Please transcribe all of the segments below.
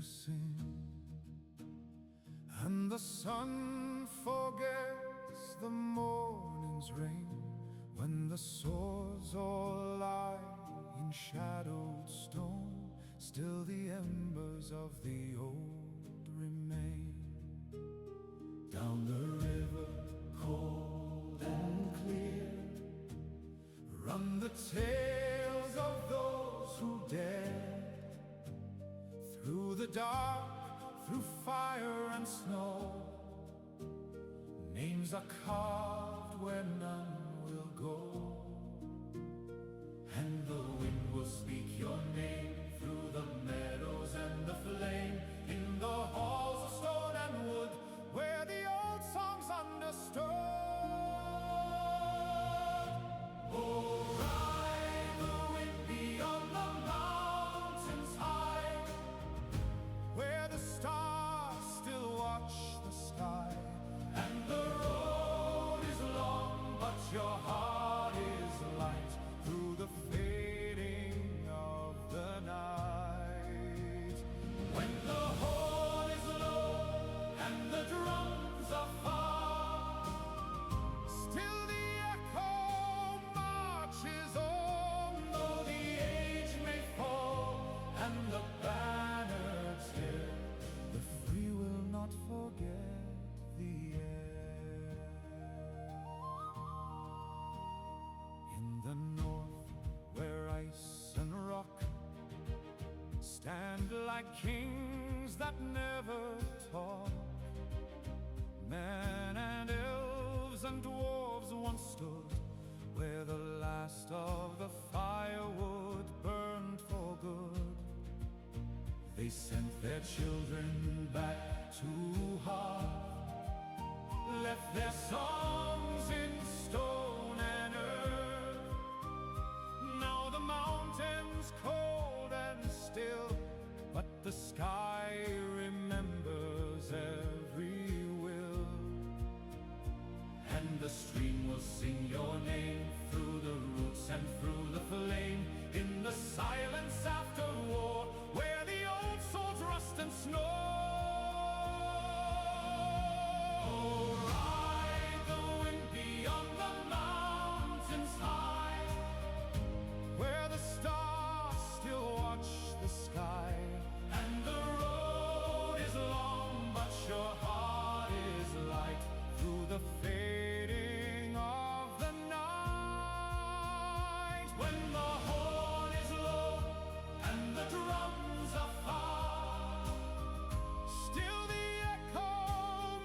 sing, and the sun forgets the morning's rain, when the swords all lie in shadowed stone, still the embers of the old remain. Down the river, cold and clear, run the tales of those who dared. Through the dark, through fire and snow, names are carved where none will go, and the wind will speak your name through the meadows and the flame, in the halls of stone and wood where the old songs understood. Oh, ride the wind beyond the mountains high, where the stars still watch the sky, and the road is long, but your heart is light through the fading of the night. When the horn is low and the drums are far, still the echo marches on, though the age may fall and the banner tear, the free will not forget the air. In the north, where ice and rock stand like kings that never talk, men and elves and dwarves once stood, where the last of the firewood burned for good. They sent their children back to hearth, left their songs in stone and earth. Now the mountain's cold and still, but the sky remembers every will, and the stream will sing your name through the roots and through the flame, in the silence after war, where the old swords rust and snow. Oh, ride the wind beyond the mountains high, where the stars still watch the sky, and the road is long, but your heart is light through the fading of the night. When the horn is low and the drums are far, still the echo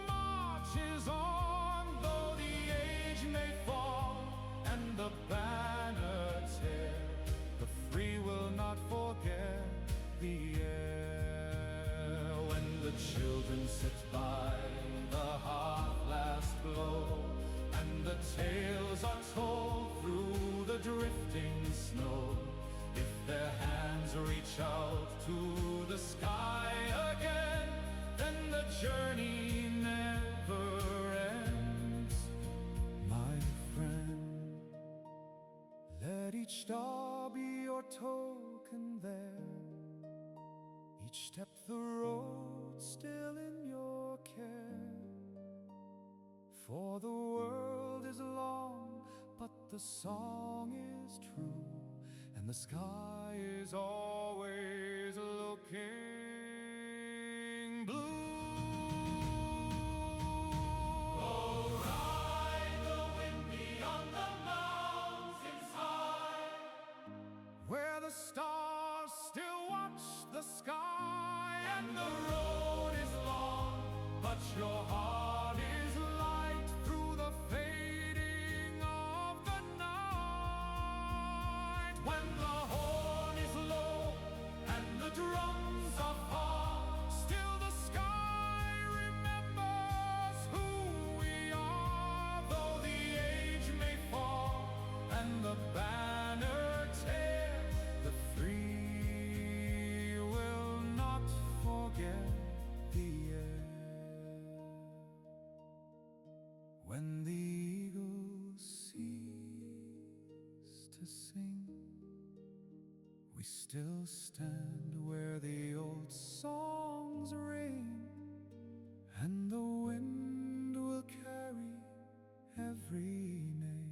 marches on, though the age may fall and the banner tear, the free will not forget the air. When the children sit by the hearth last glow, and the tales are told through the drifting snow, if their hands reach out to the sky again, then the journey never ends. My friend, let each star be your token there, each step the road still in your care. For the world is long, but the song is true, and the sky is always looking blue. Oh, ride the wind beyond the mountains high, where the stars still watch the sky, and the road is long, but your heart is light through the fading of the night. When the horn is low and the drums are far, still the sky remembers who we are, though the age may fall and the banner tear, the free will not forget the air. When the eagles cease to sing, we still stand where the old song songs ring, and the wind will carry every name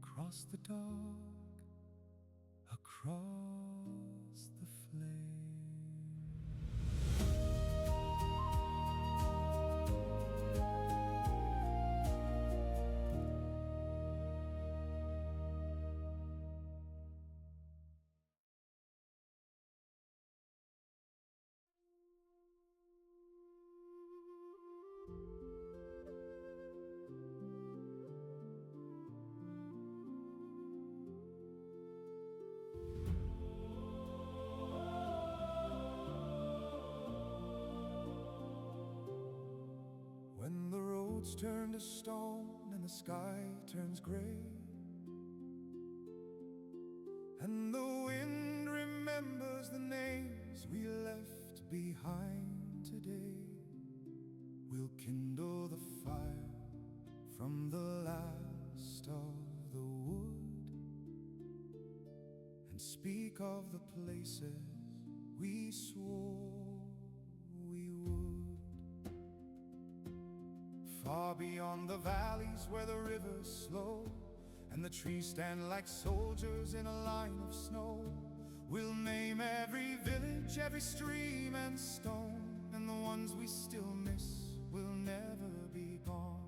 across the dark, across the flame. When the roads turn to stone and the sky turns gray, and the wind remembers the names we left behind today, we'll kindle the fire from the last of the wood and speak of the places we swore we would. Far beyond the valleys where the rivers flow and the trees stand like soldiers in a line of snow, we'll name every village, every stream and stone, and the ones we still miss will never be gone.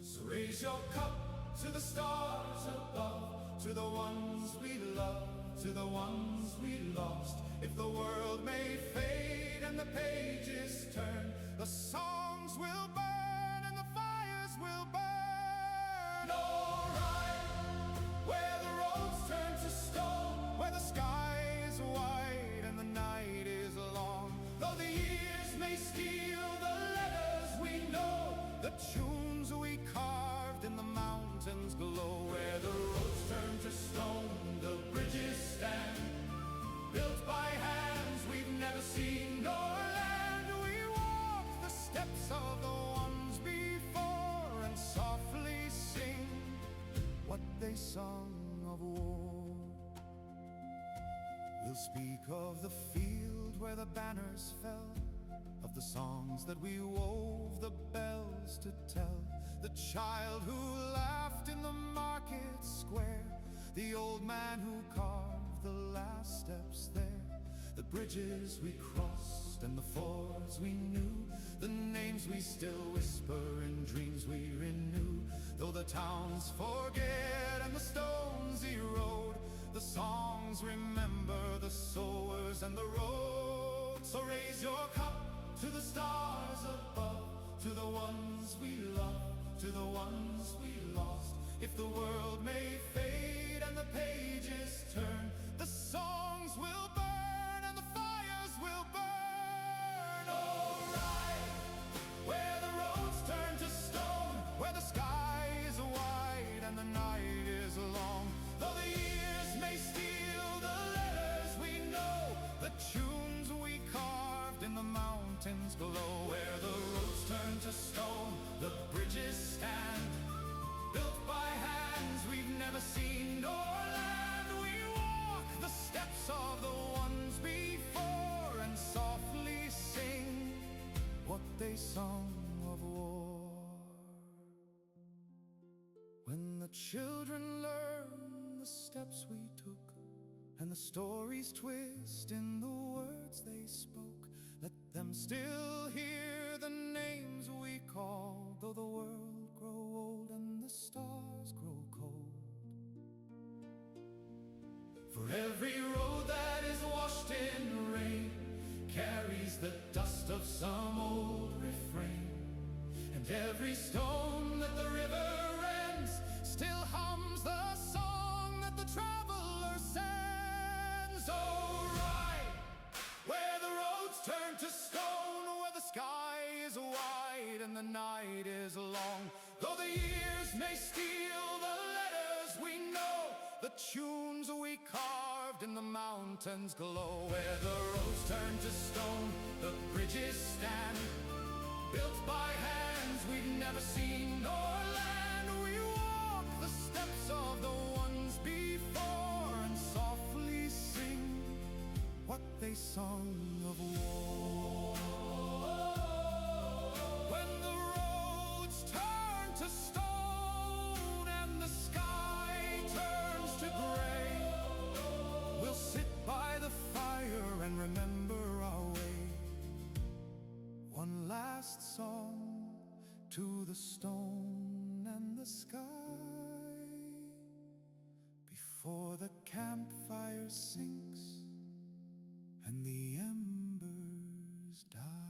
So raise your cup to the stars above, to the ones we love, to the ones we lost. If the world may fade and the pages turn, the songs will burn. Tunes we carved in the mountains glow. Where the roads turn to stone, the bridges stand, built by hands we've never seen nor land. We walk the steps of the ones before and softly sing what they sung of war. We'll speak of the field where the banners fell, of the songs that we wove the bells to tell, the child who laughed in the market square, the old man who carved the last steps there, the bridges we crossed and the fords we knew, the names we still whisper in dreams we renew. Though the towns forget and the stones erode, the songs remember the sowers and the road. So raise your cup to the stars above, to the ones we love, to the ones we lost. If the world may fade and the pages turn, the songs will burn and the fires will burn. Alright, where the roads turn to stone, where the sky is wide and the night is long. Though the years may steal the letters we know, the tunes we carved in the mountains glow. Where the roads turn to stone, the bridges stand, built by hands we've never seen nor land. We walk the steps of the ones before and softly sing what they sung of war. When the children learn the steps we took and the stories twist in the words they spoke, let them still hear the names we call. Though the world grow old and the stars grow cold, for every road that is washed in rain carries the dust of some old refrain, and every stone that the river rends still hums the song that the traveler sends. Oh, right, where the roads turn to stone, where the sky is wide and the night is long. Though the years may steal the letters we know, the tunes we carved in the mountains glow. Where the roads turn to stone, the bridges stand, built by hands we've never seen nor land. We walk the steps of the ones before and softly sing what they sung of war. the stone and the sky, before the campfire sinks and the embers die.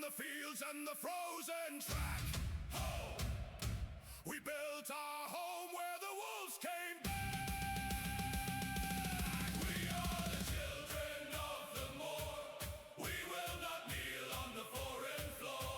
the fields and the frozen track. Ho! We built our home where the wolves came back. We are the children of the moor. We will not kneel on the foreign floor.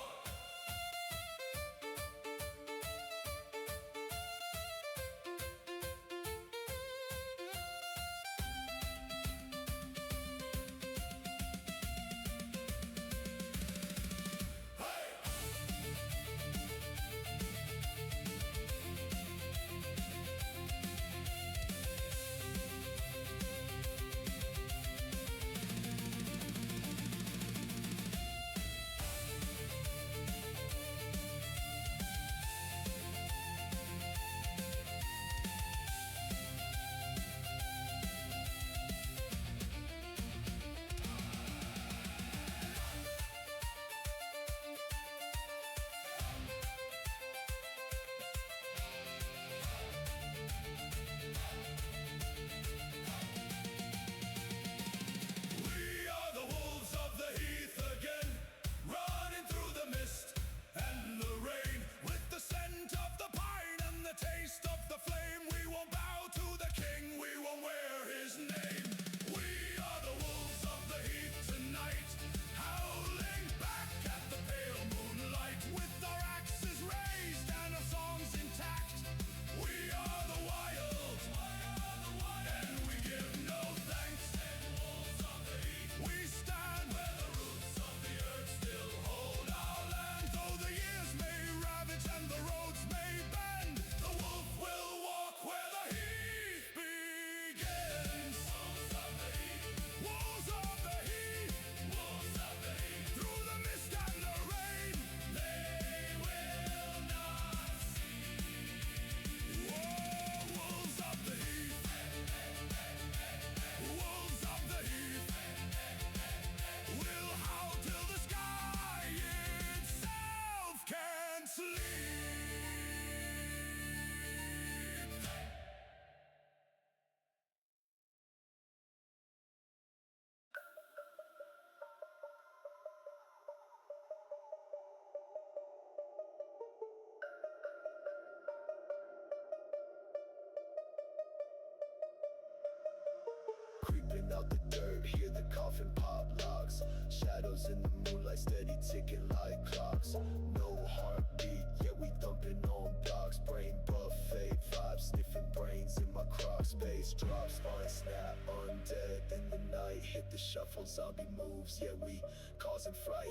Creeping out the dirt, hear the coffin pop locks. Shadows in the moonlight, steady ticking like clocks. No heartbeat, yet we thumping on blocks. Brain buffet vibes, sniffing brains in my crocs. Bass drops, spine snap, undead in the night. Hit the shuffle, zombie moves, yeah we causing fright.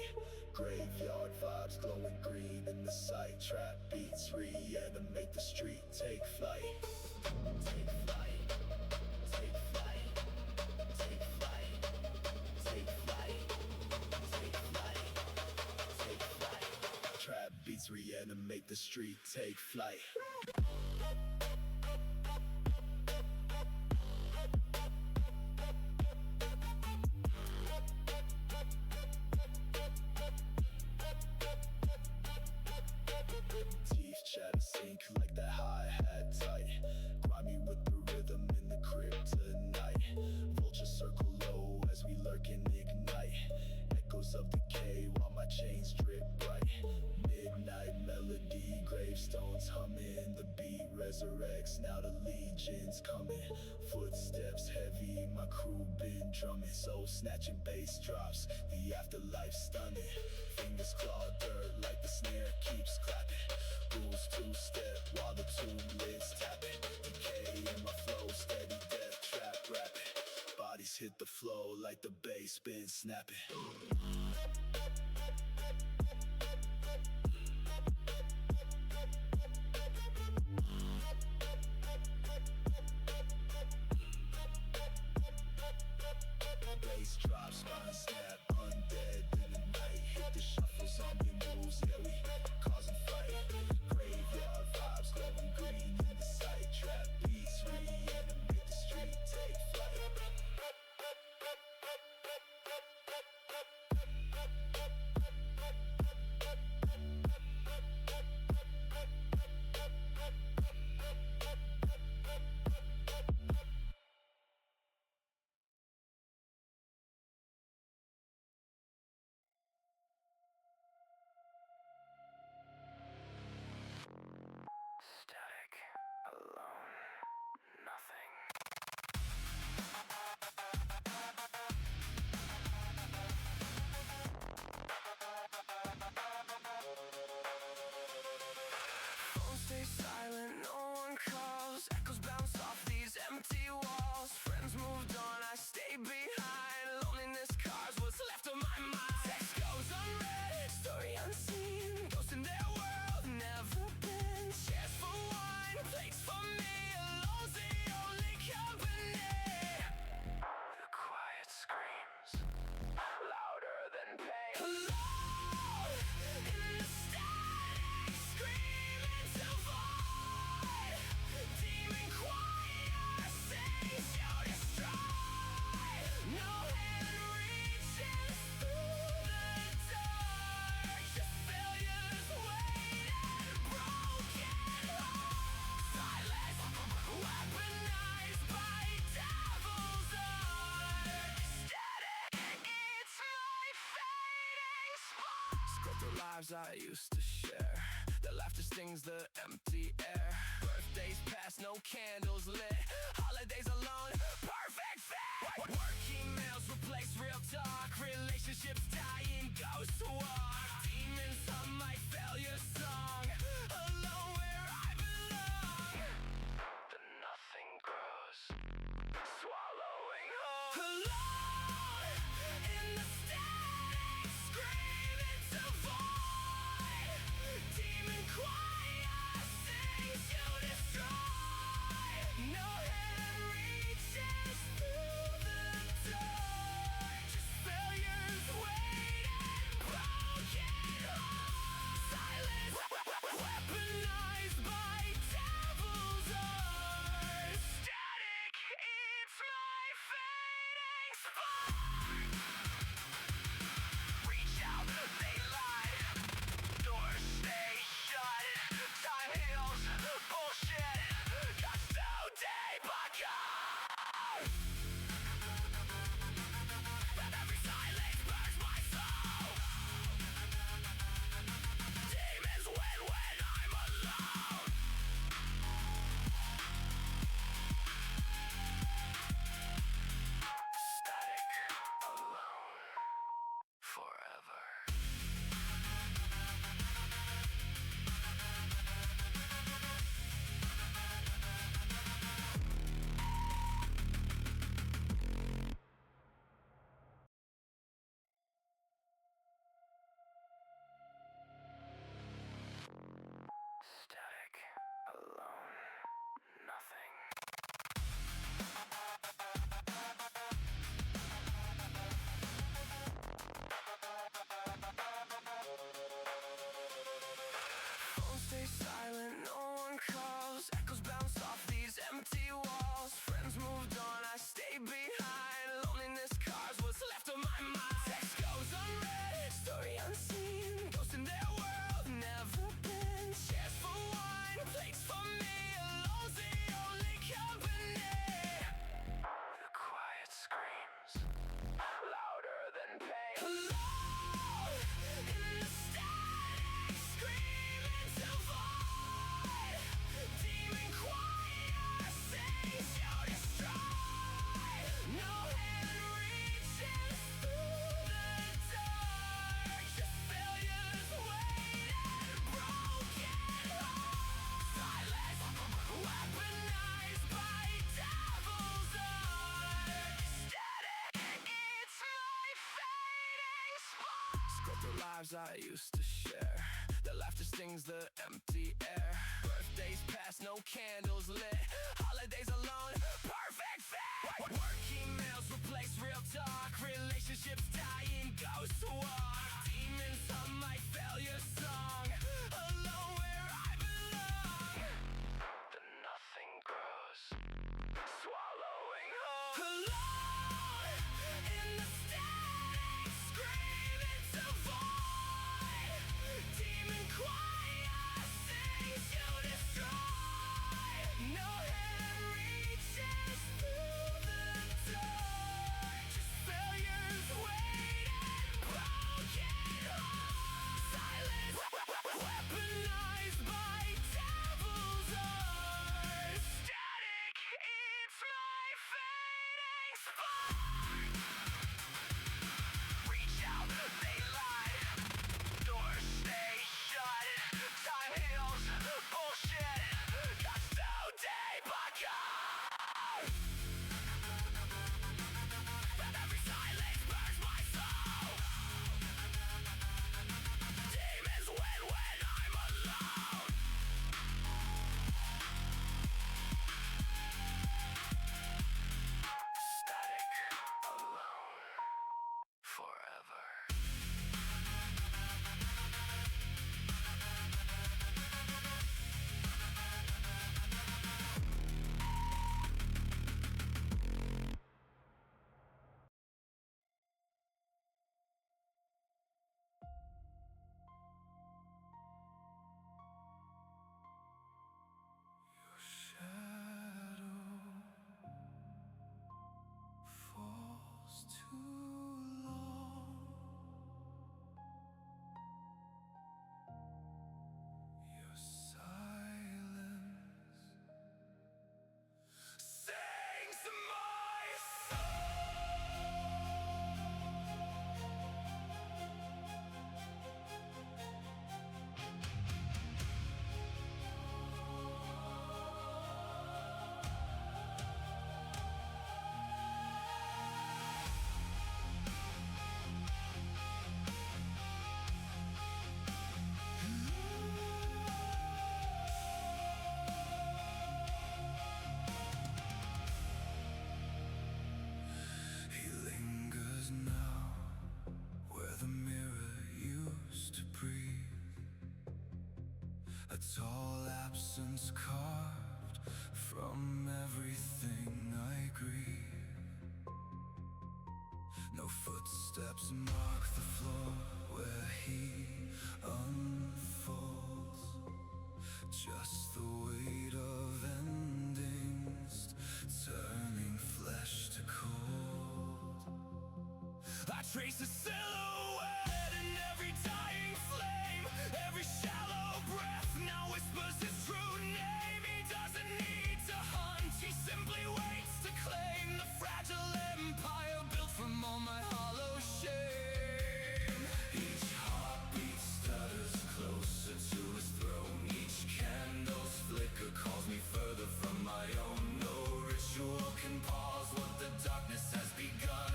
Graveyard vibes, glowing green in the sight. Trap beats, reanimate the street, take flight. Take flight. Trap beats reanimate the street, take flight. Teeth chatter sink like the hi-hat tight. Grimy with the rhythm in the kryptonite. Vulture circle low as we lurk and ignite. Echoes of decay while my chains drip bright. Midnight melody, gravestones humming. The beat resurrects, now the legion's coming. Footsteps heavy, my crew been drumming. Soul snatching bass drops, the afterlife stunning. Fingers claw dirt like the snare keeps clapping. Rules two-step while the tomb lids tapping. Decay in my flow, steady death trap rapping. Bodies hit the flow like the bass been snapping. Bass drop, spine snap, undead in the night. Hit the shuffle, zombie moves, yeah we causing fight. Graveyard vibes, glowing green in the sight. Trap beats, reanimate the street, take lives I used to share. The laughter stings the empty air. Birthdays past, no candles lit. Holidays alone, perfect fit. Work emails replace real talk. Relationships dying, ghosts walk. Demons hum my failure song. Alone where I belong. The nothing grows, swallowing whole. Alone in the static, screaming to void. Demon choir sings to destroy. No hand reaches through the door. Just failures waiting, broken hearts. Silence weaponized by devil's art. Static eats my fading spark. Reach out, they lie. Doors stay shut. Time heals bullshit. Gasto day back. And every silence burns my soul. Demons win when I'm alone. Static, alone, forever. Static, alone, nothing. Phone stays silent, no one calls. Echoes bounce off these empty walls. Friends moved on, I stay behind. Loneliness cars what's left of my mind. Text goes unread, story unseen. Ghosts in their world, never been. Chairs for wine, plates for me. Alone's the only company. The quiet screams, louder than pain. Alone in the static, screaming to void. Demon choir sings to destroy. No hand reaches through the dark. Just failures waiting, broken hearts. Silence weaponized by devil's art. Static eats my fading spark. Script the lives I used to share. The laughter stings the empty air. Birthdays past, no candles lit. Holidays alone, perfect fit. Work emails replace real talk. Relationships dying, ghosts walk. Demons hum my failure song. Alone where I belong. The nothing grows, swallowing whole. Alone in the static, screaming to void. Demon choir sings to destroy. No hand reaches through the door. Just failures waiting, broken hearts. Silence weaponized by devil's art. Static eats my fading spark. Reach out, they lie. Doors stay shut. Time heals bullshit. Gasto day back. And every silence burns my soul. Demons win when I'm alone. Static, A tall absence carved from everything I grieve. No footsteps mark the floor where he unfolds. Just the weight of endings turning flesh to cold. I trace a silhouette in every dying flame. Every shallow breath now whispers his true name. He doesn't need to hunt, he simply waits to claim the fragile empire built from all my hollow shame. Each heartbeat stutters closer to his throne. Each candle's flicker calls me further from my own. No ritual can pause what the darkness has begun.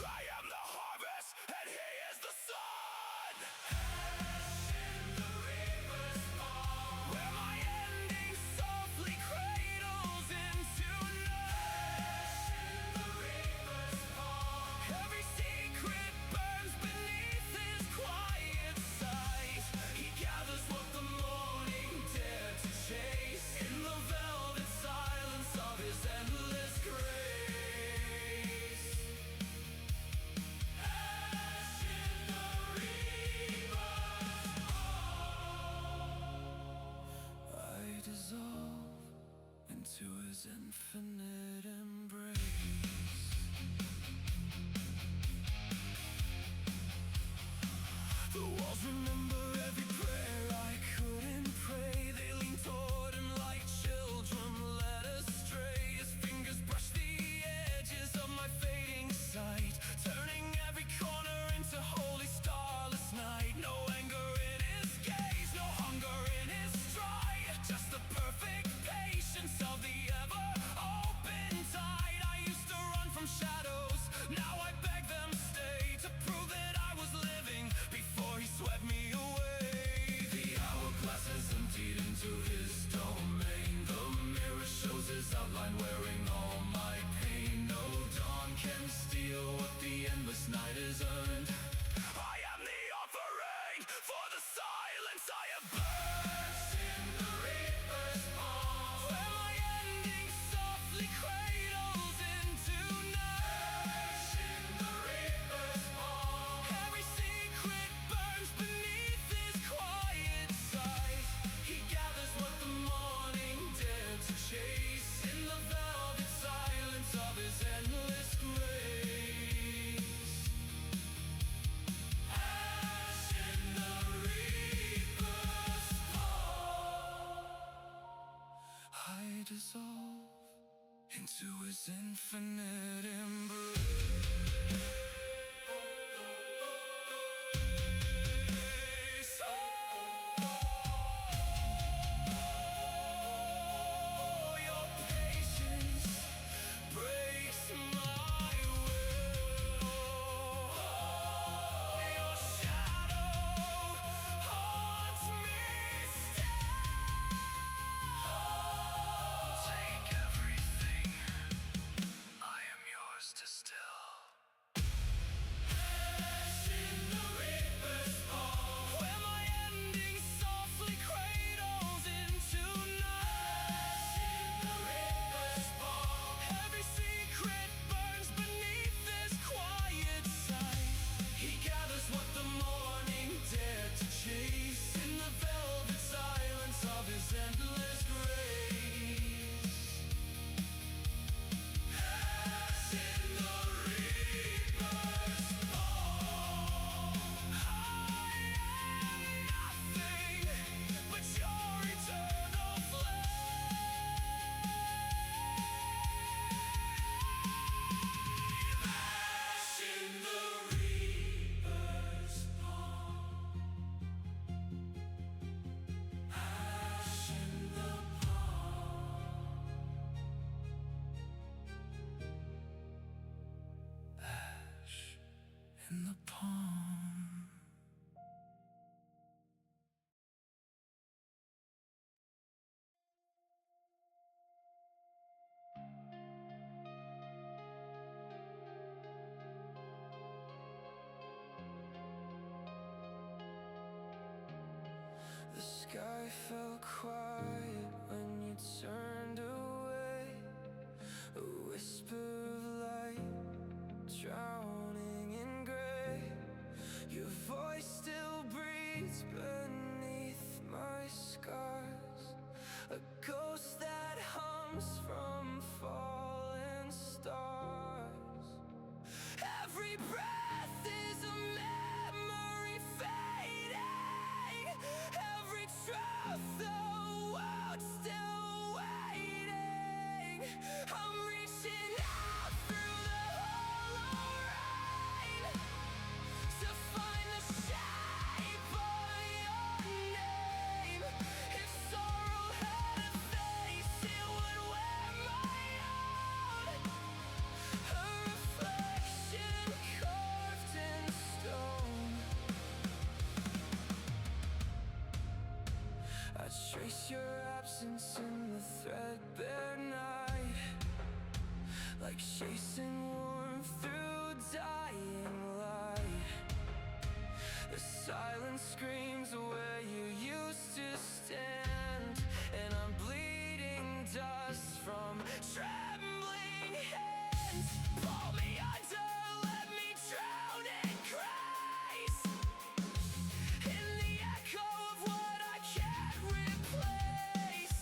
I am the harvest, and he is the sun. Ash in the reaper's palm, where my ending softly cradles into night. Ash in the reaper's palm, every sky fell quiet when you turned away. A whisper of light drowning in gray. Your voice still breathes beneath my scars, a ghost that hums from fallen stars. Every breath is a memory fading, every truth the world still waiting. I'm reaching out through the hollow rain to find the shape of your name. If sorrow had a face, it would wear my own, a reflection carved in stone. I trace your absence in the threadbare night, like chasing warmth through dying light. The silence screams where you used to stand, and I'm bleeding dust from trembling hands. Pull me under, let me drown in grace, in the echo of what I can't replace.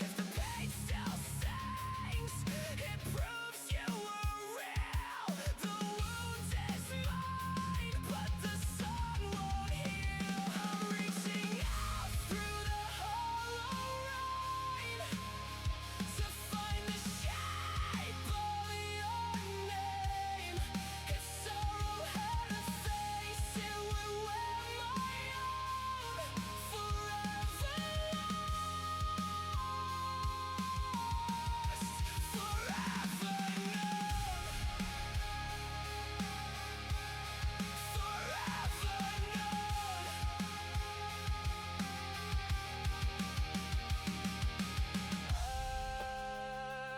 If the pain still stings, it proves you were real. The wound is mine, but the sun won't heal. I'm reaching out through the hollow rain to find the shape of your name. If sorrow had a face, it would wear my own, forever lost, forever known, forever known.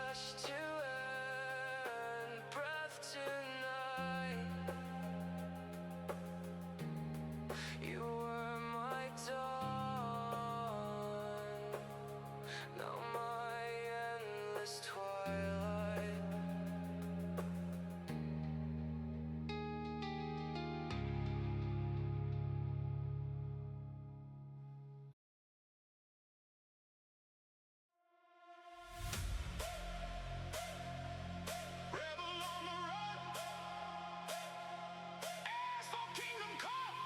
Hush to end, breath tonight. You were my dawn, now my endless twilight. Rebel on the run, as for kingdom come.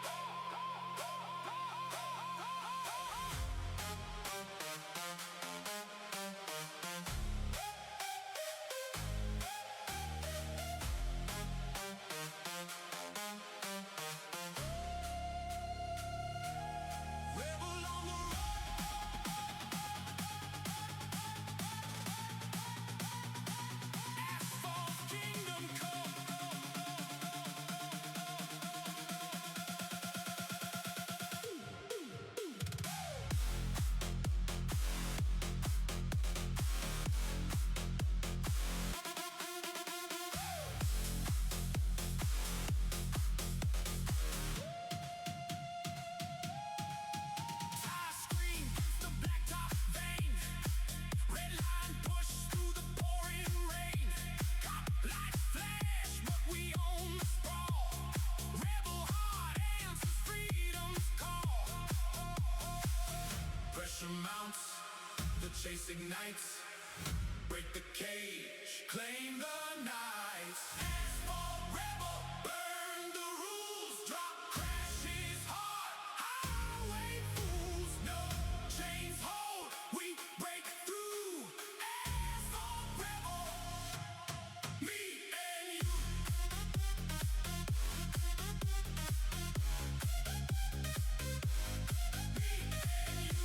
Rebel on the run, as for kingdom come. I scream, the blacktop vein. Red line push through the pouring rain. Cop lights flash, but we own the sprawl. Rebel heart answers freedom's call. Pressure mounts, the chase ignites. Break the cage, claim the nights. As for rebel, burn the rules. Drop crashes hard, highway fools. No chains hold, we break through. As for rebel, me and you. Me and you.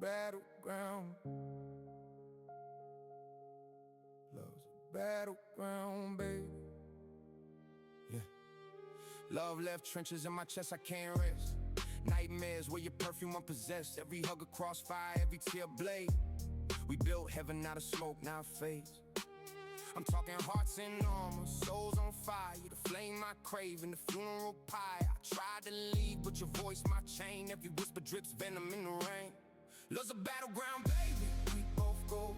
battleground. Love's a battleground, baby. Yeah. Love left trenches in my chest, I can't rest. Nightmares where your perfume unpossessed. Every hug a crossfire, every tear blade. We built heaven out of smoke, now it fades. I'm talking hearts in armor, souls on fire. The flame I crave in the funeral pie. I tried to leave, but your voice my chain. Every whisper drips venom in the rain. Love's a battleground, baby, we both go.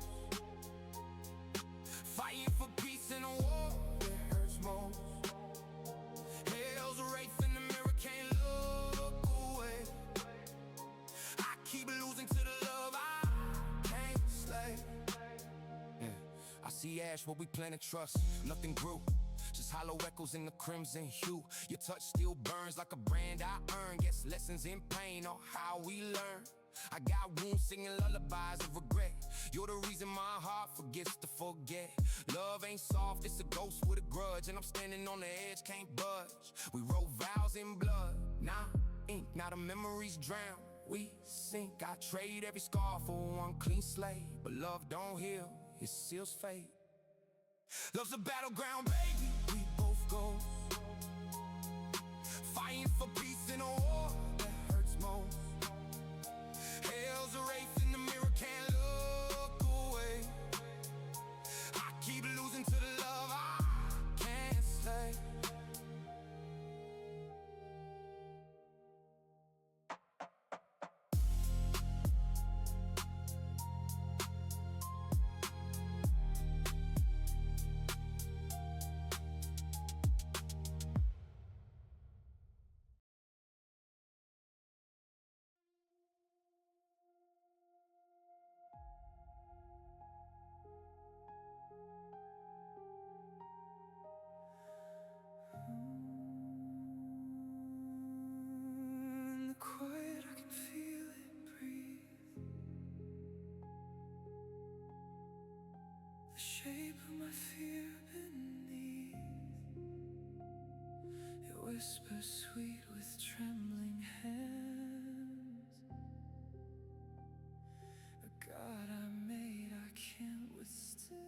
Fighting for peace in a war that hurts most. Hell's a wraith in the mirror, can't look away. I keep losing to the love I can't slay. Yeah. I see ash where we planted trust, nothing grew. Just hollow echoes in the crimson hue. Your touch still burns like a brand I earned. Guess lessons in pain are how we learn. I got wounds singing lullabies of regret. You're the reason my heart forgets to forget. Love ain't soft, it's a ghost with a grudge. And I'm standing on the edge, can't budge. We wrote vows in blood, now ink, now the memories drown. We sink, I trade every scar for one clean slate. But love don't heal, it seals fate. Love's a battleground, baby, we both go. Fighting for peace in a war that hurts most. Hell's a wraith in the mirror, can't look away. I keep losing to the love I can't say. In the quiet, I can feel it breathe. The shape of my fear beneath. It whispers sweet with trembling hands. A God I made, I can't withstand.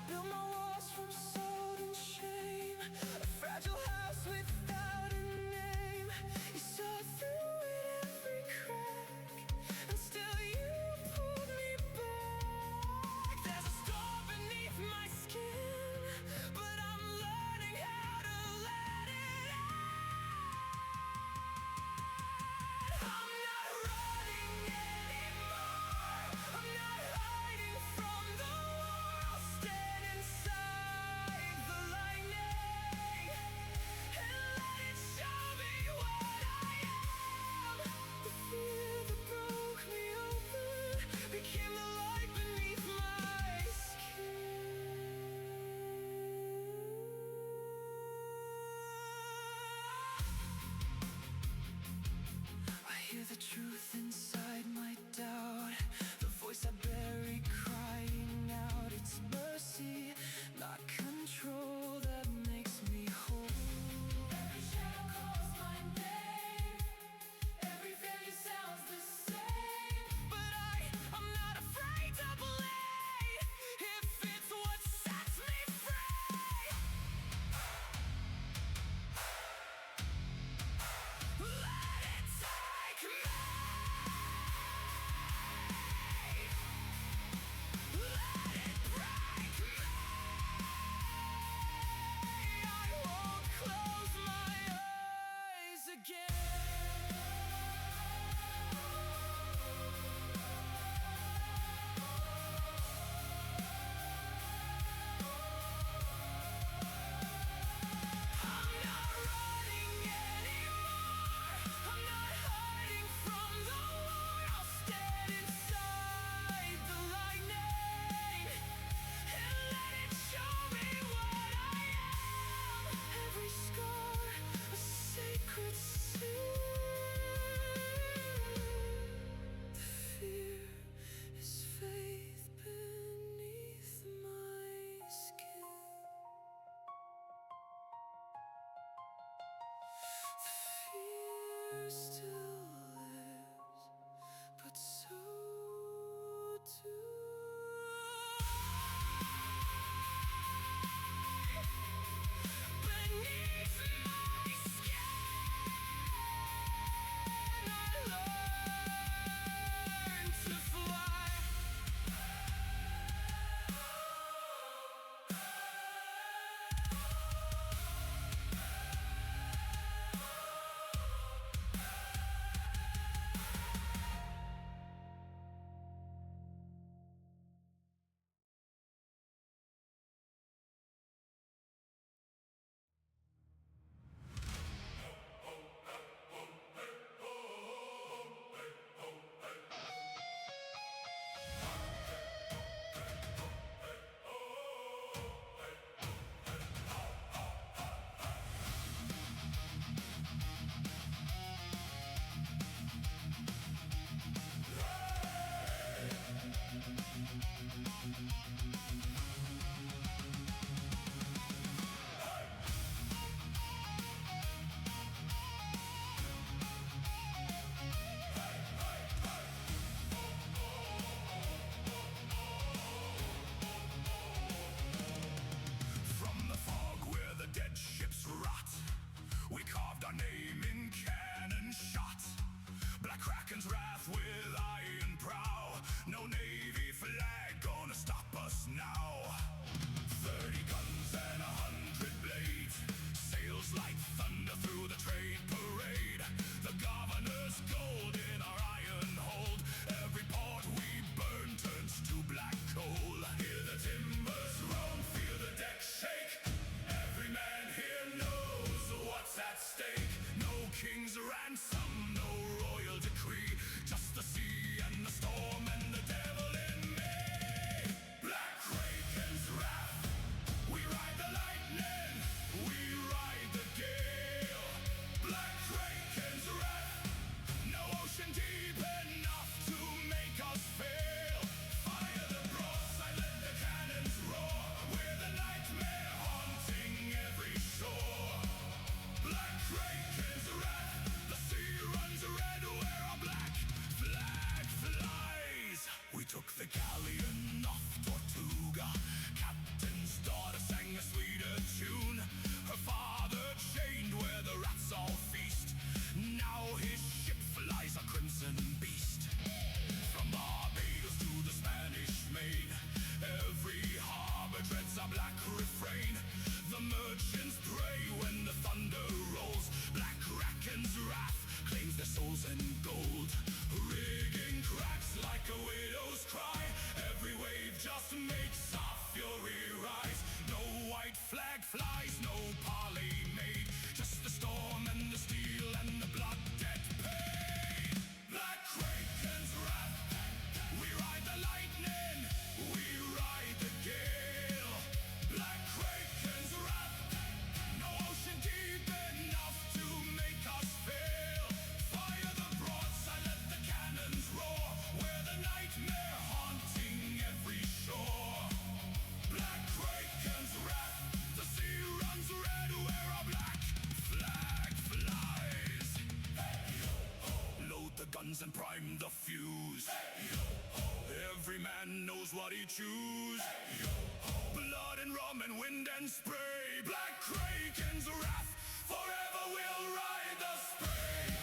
Build my walls from salt and shame, a fragile house without a name. still lives, but so too beneath my skin, I learned to fly. From the fog where the dead ships rot, we carved our name in cannon shot. Black Kraken's wrath with iron prow. No navy flag gonna stop us now. 30 guns and 100 blades, sails like thunder through the trade parade. The governor's gold in our iron hold. Every port we burn turns to black coal. Hear the timbers groan, feel the deck shake. Every man here knows what's at stake. No king's ransom, no royal decree, just the sea and the storm and the devil in me. Black Kraken's wrath, we ride the lightning, we ride the gale. Black Kraken's wrath, no ocean deep enough to make us fail. Fire the broadside, let the cannons roar. We're the nightmare haunting every shore. Black Kraken's wrath, the sea runs red where our black flag flies. We took the galleon off Tortuga. Captain's daughter sang a sweeter tune. Her father chained where the rats all feast. Now his ship flies a crimson beast. From Barbados to the Spanish Main, every harbor dreads a black refrain. The merchants pray when the thunder rolls. Black Kraken's wrath claims their souls and gold. Rigging cracks like a widow's cry. Every wave just makes our fury rise. No white flag flies, no parley made, just the storm and the steel and the blood debt paid. Black Kraken's wrath, we ride the lightning, we ride the gale. Black Kraken's wrath, no ocean deep enough to make us fail. Fire the broadside, let the cannons roar. We're the nightmare haunting every shore. Black Kraken's wrath, the sea runs red where our black flag flies. Load the guns and prime the fuse. Every man knows what he choose. Blood and rum and wind and spray. Black Kraken's wrath, forever we'll ride the spray.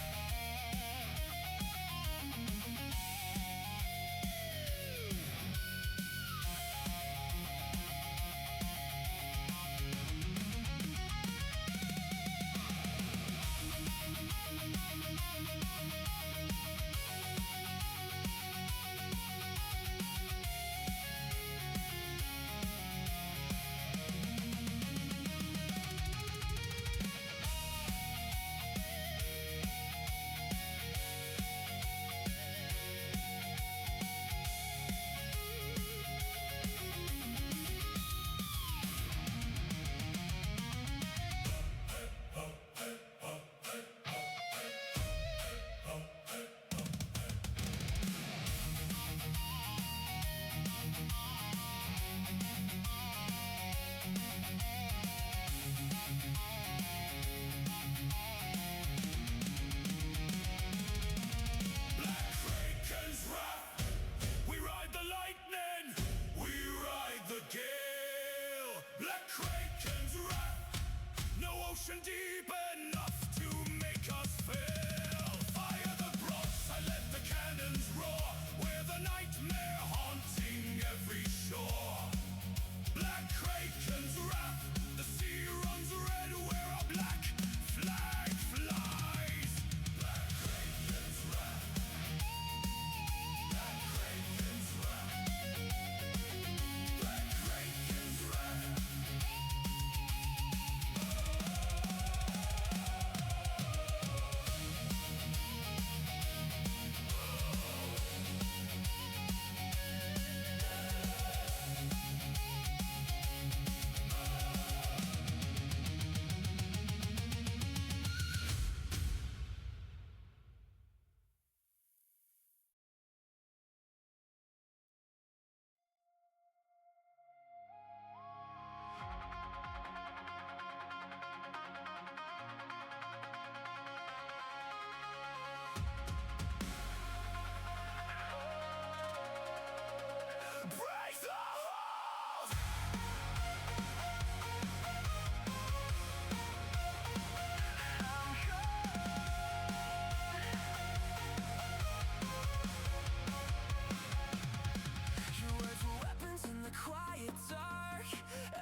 the dark,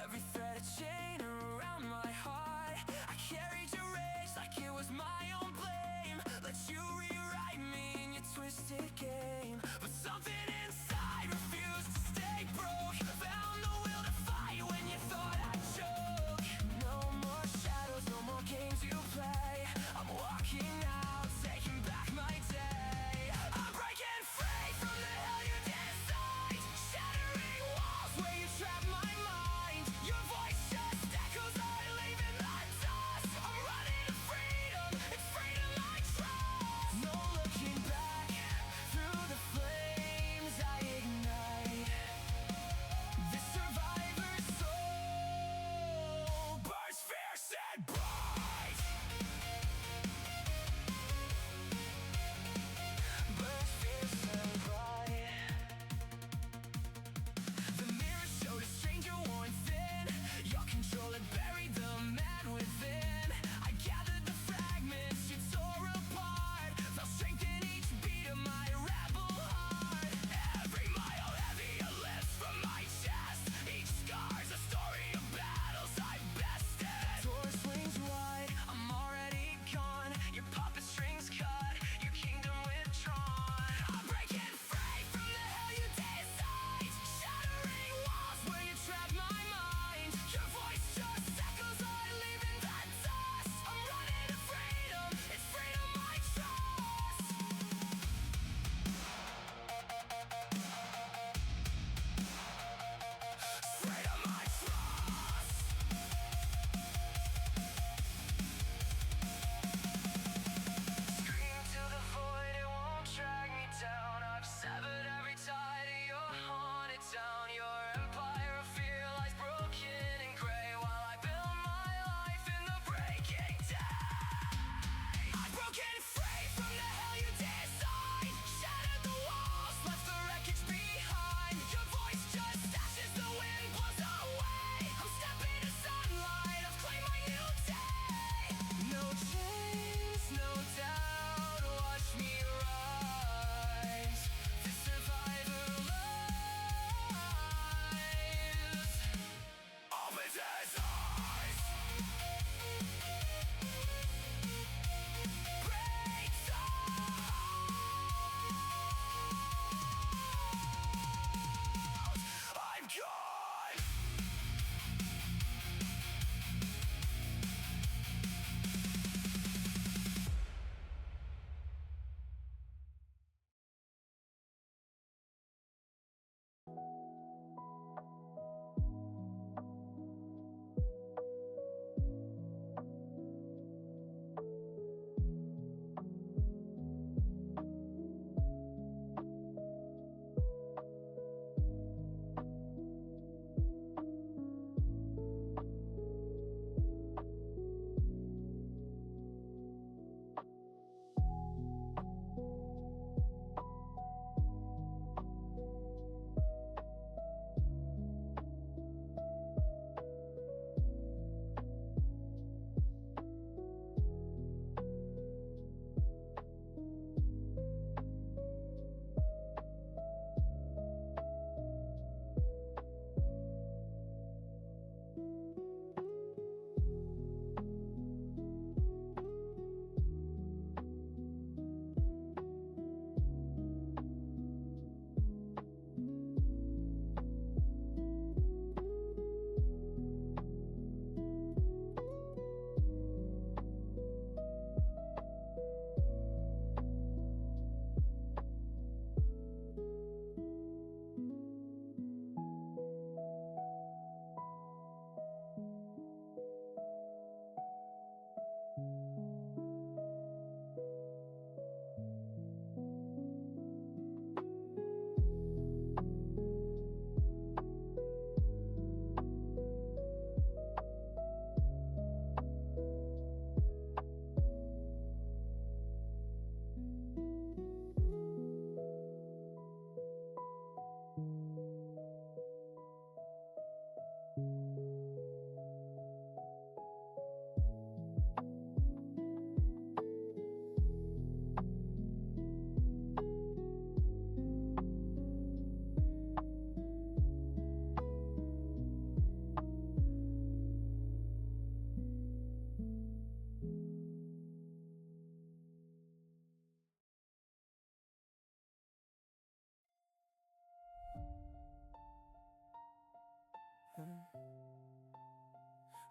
every thread a chain around my heart. I carried your rage like it was my own blame. Let you rewrite me in your twisted game. But something inside refused to stay broke. Found the will to fight when you thought I'd choke. No more shadows, no more games you play. I'm walking out, taking back my day. I'm breaking free from the hell you decide. Shattering walls where you trap my mind. Your voice just echoes, I leave in the dust. I'm running to freedom, it's freedom I trust. No looking back, through the flames I ignite.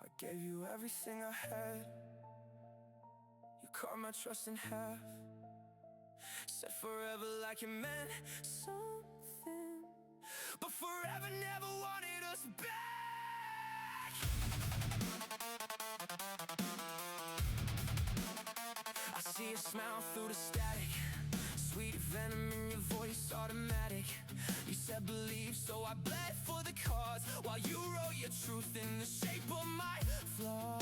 I gave you everything I had. You cut my trust in half. Said forever like it meant something, but forever never wanted us back. I see your smile through the static, sweet venom in your voice, automatic. You said believe, so I bled for the cause, while you wrote your truth in the shape of my flaws.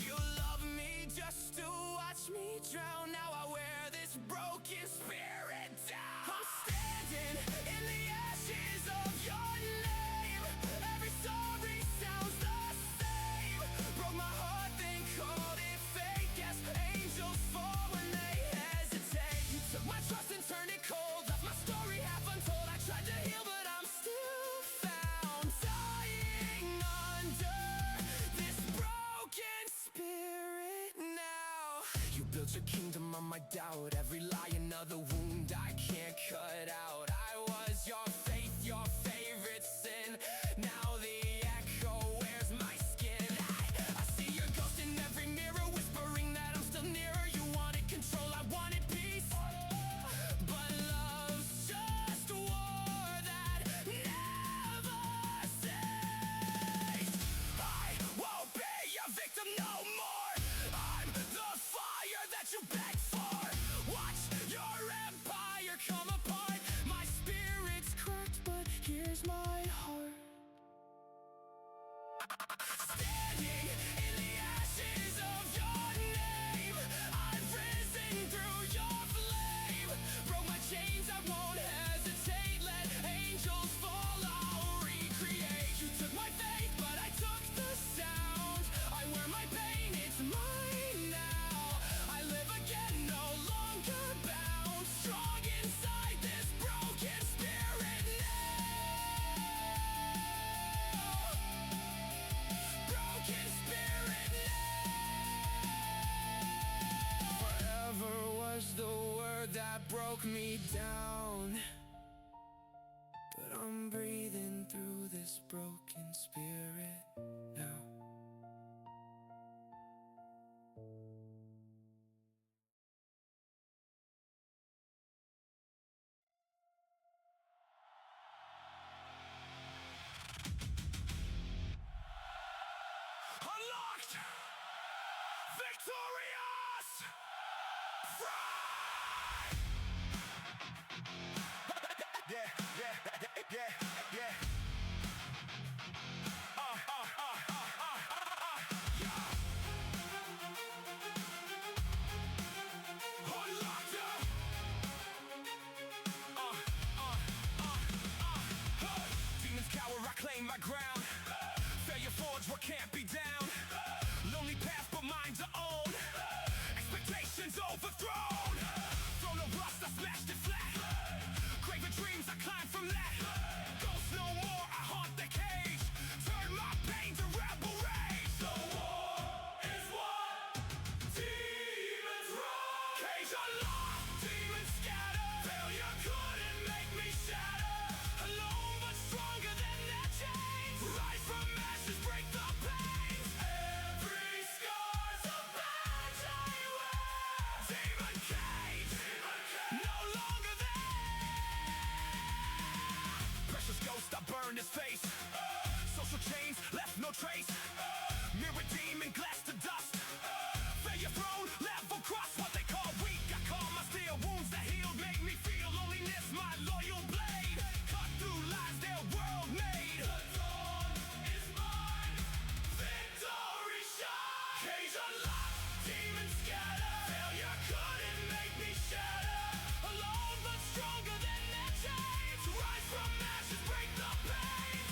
You love me just to watch me drown. Now I wear this broken spirit down. I'm standing in the ashes of your name. Every sorry sounds the same. Broke my heart, then called it fake. Yes, angels fall when they hesitate. You took my trust and turned it cold. Left my story half untold. I tried to heal, but I'm still found dying under this broken spirit now. You built your kingdom on my doubt. Every lie, another wound I can't cut out. I was your faith, your favorite sin. Now the echo wears my skin. I see your ghost in every mirror, whispering that I'm still nearer. You wanted control, I wanted peace, but love's just a war that never ceased. I won't be a victim no more. I'm the fire that you begged for. Watch your empire come apart. My spirit's cracked, but here's my heart. Standing in the ashes of your name, I've risen through your flame. Broke my chains, I won't hesitate. Let angels fall, I'll recreate. You took my faith, but I took the sound. I wear my pain, it's mine now. I live again, no longer bound. Strong inside this broken spirit now. Broken spirit now. Forever was the word that broke me down, but I'm breathing through this broken spirit now. Unlocked! Victorious! Free! Yeah. Unlocked! Demons cower, I claim my ground. Failure forge what can't be down. Lonely path, but mine's our own. Expectations overthrown. Throne of rust, I smashed it flat. Craving dreams, I climb from that. Ghosts no more, I haunt the cage. Turn my pain to rebel rage. The war is won. Demons run. Cage unlocked, demons scatter. Failure couldn't make me shatter. Alone but stronger than their chains. Rise from ashes, break the pains. Every scar's a badge I wear. Demon cage, no longer there. Precious ghost, I burned his face. Social chains left no trace. Mirror demon, glass to dust. Failure throne, level cross. What they call weak, I call my steel. Wounds that healed make me feel loneliness, my loyal blade. Cut through lies their world made. The dawn is mine. Victory shine. Cage unlocked, demons scatter. Failure couldn't make me shatter. Alone but stronger than their chains. Rise from ashes, break the pains.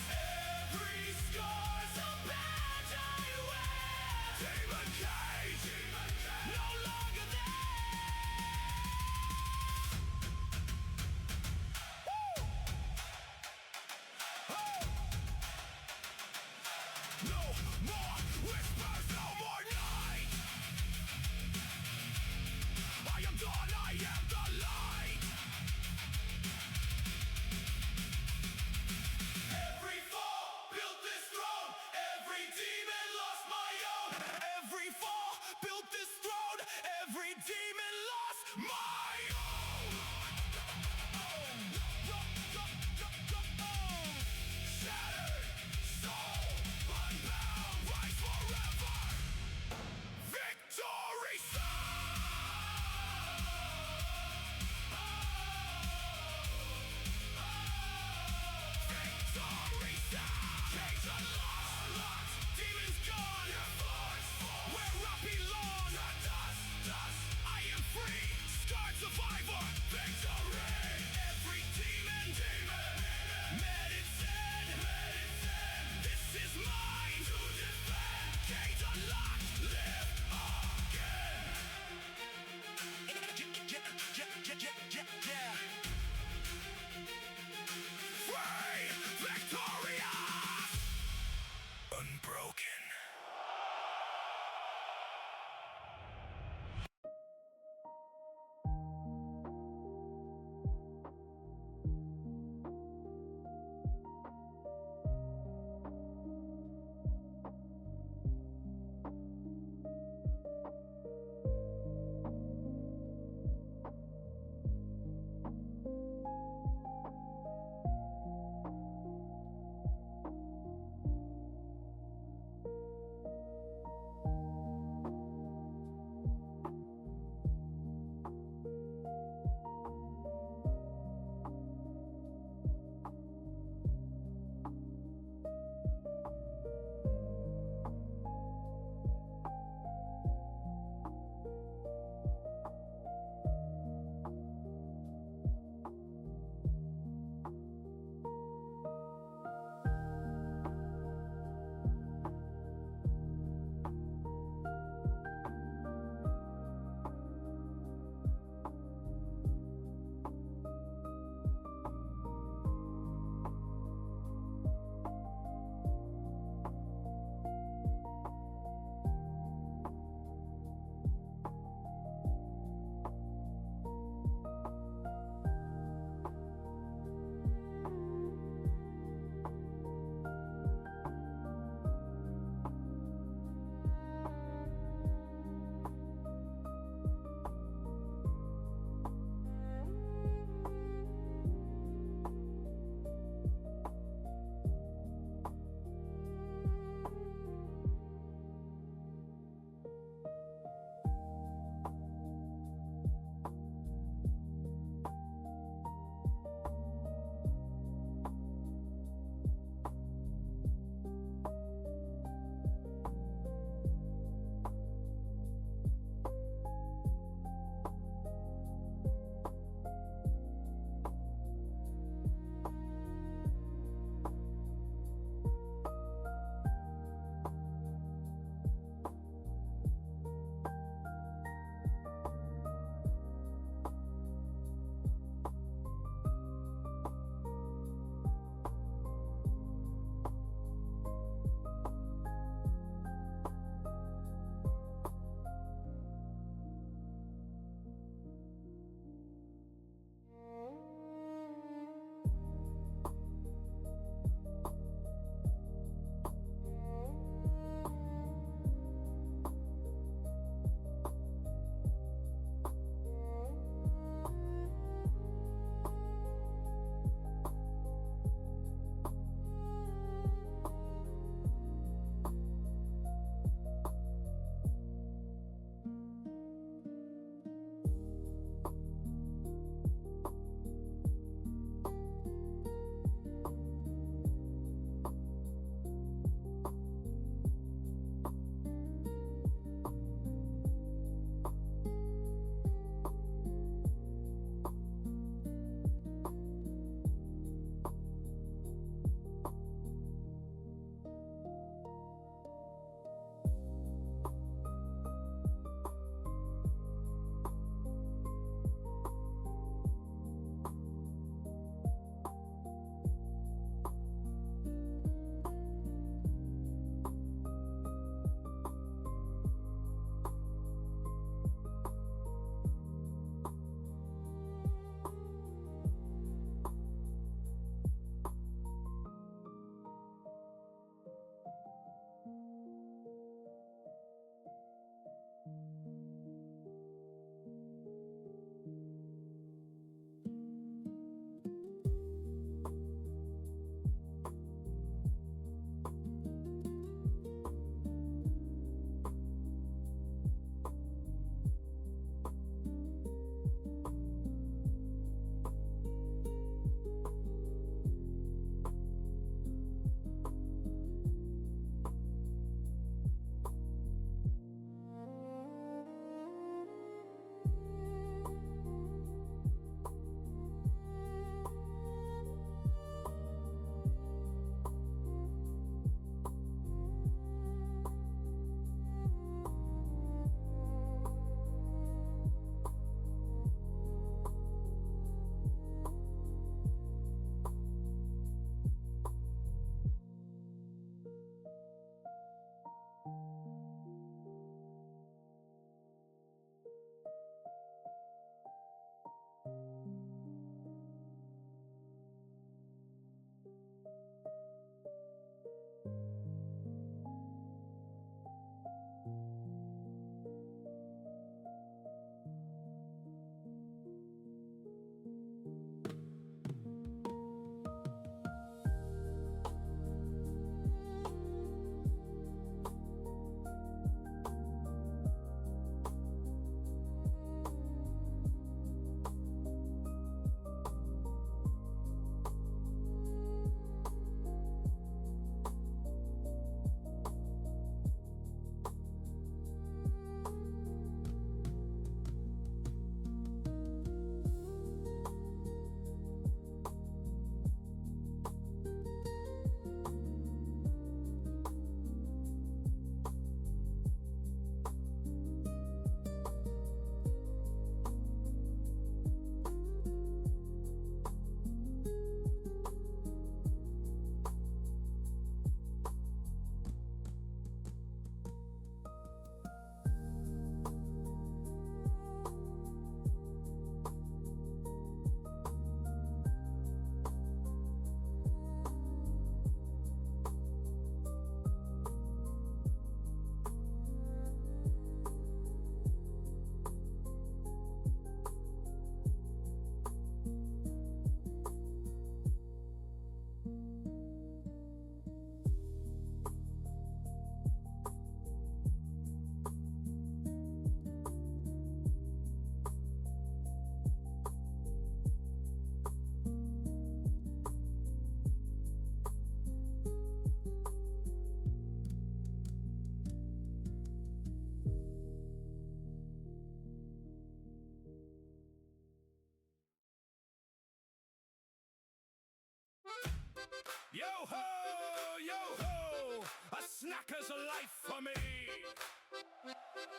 snacker's life for me.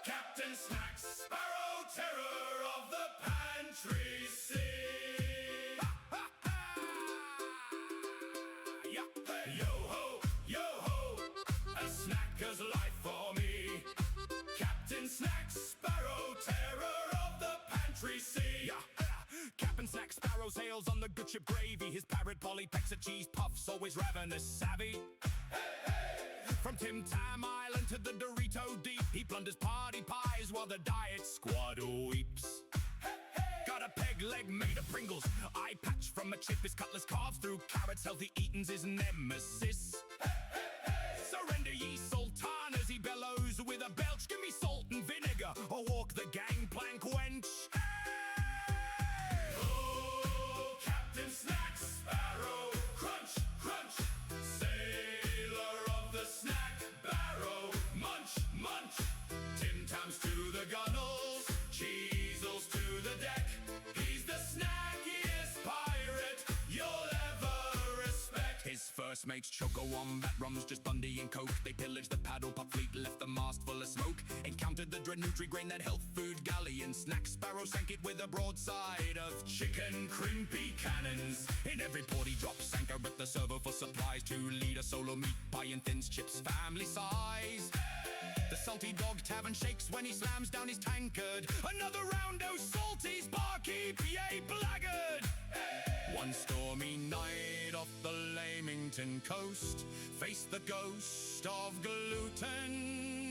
Captain Snack Sparrow, terror of the pantry sea. Yeah. Hey. Yo ho, a snacker's life for me. Captain Snack Sparrow, terror of the pantry sea. Yeah. Captain Snack Sparrow sails on the good ship Gravy. His parrot Polly pecks at cheese puffs, always ravenous savvy. From Tim Tam Island to the Dorito Deep, he plunders party pies while the diet squad weeps. Got a peg leg made of Pringles, eye patch from a chip. His cutlass carves through carrots, healthy eating's his nemesis. Surrender ye sultanas, he bellows with a belch. Give me salt and vinegar, or walk the gangplank, wench. Oh, Captain Snack Sparrow, crunch, crunch, sailor of the snack barrow. Munch, munch, Tim Tams to the gunnels, Cheezels to the deck. He's the snackiest pirate you'll ever respect. His first mates Choco Wombat rums just Bundy and Coke. They pillaged the paddle pup fleet, left the mast full of smoke. Encountered the dread Nutri-Grain, that health food galleon. Snack Sparrow sank it with a broadside of chicken crimpy cannons. In every port he drops anchor at the servo for supplies. 2-liter solo meat pie and thin chips, family size. The Salty Dog Tavern shakes when he slams down his tankard. Another round of Salty's barkeep, yay blackguard. One stormy night off the Lamington coast, faced the ghost of gluten-free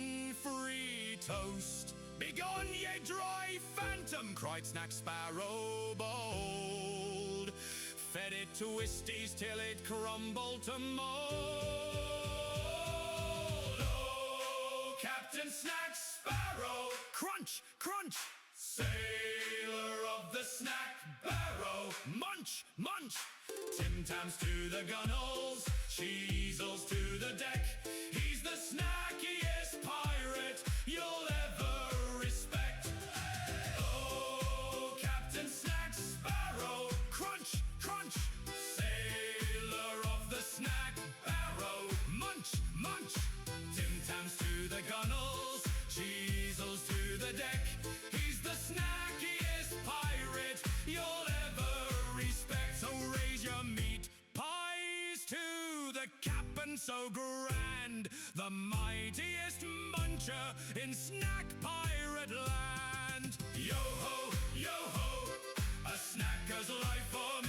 toast. Begone, ye dry phantom, cried Snack Sparrow bold. Fed it twisties till it crumbled to mold. Oh, Captain Snack Sparrow, crunch, crunch, sailor of the snack barrow. Munch, munch, Tim Tams to the gunnels, Cheezels to the deck. He's the snackiest pirate you'll ever respect. Oh, Captain Snack Sparrow, crunch, crunch, sailor of the snack barrow. Munch, munch, Tim Tams to the gunnels, Cheezels to the deck. He's the snackiest pirate you'll ever respect. So raise your meat pies to the captain so grand, the mightiest muncher in snack pirate land. Yo ho, a snacker's life for me.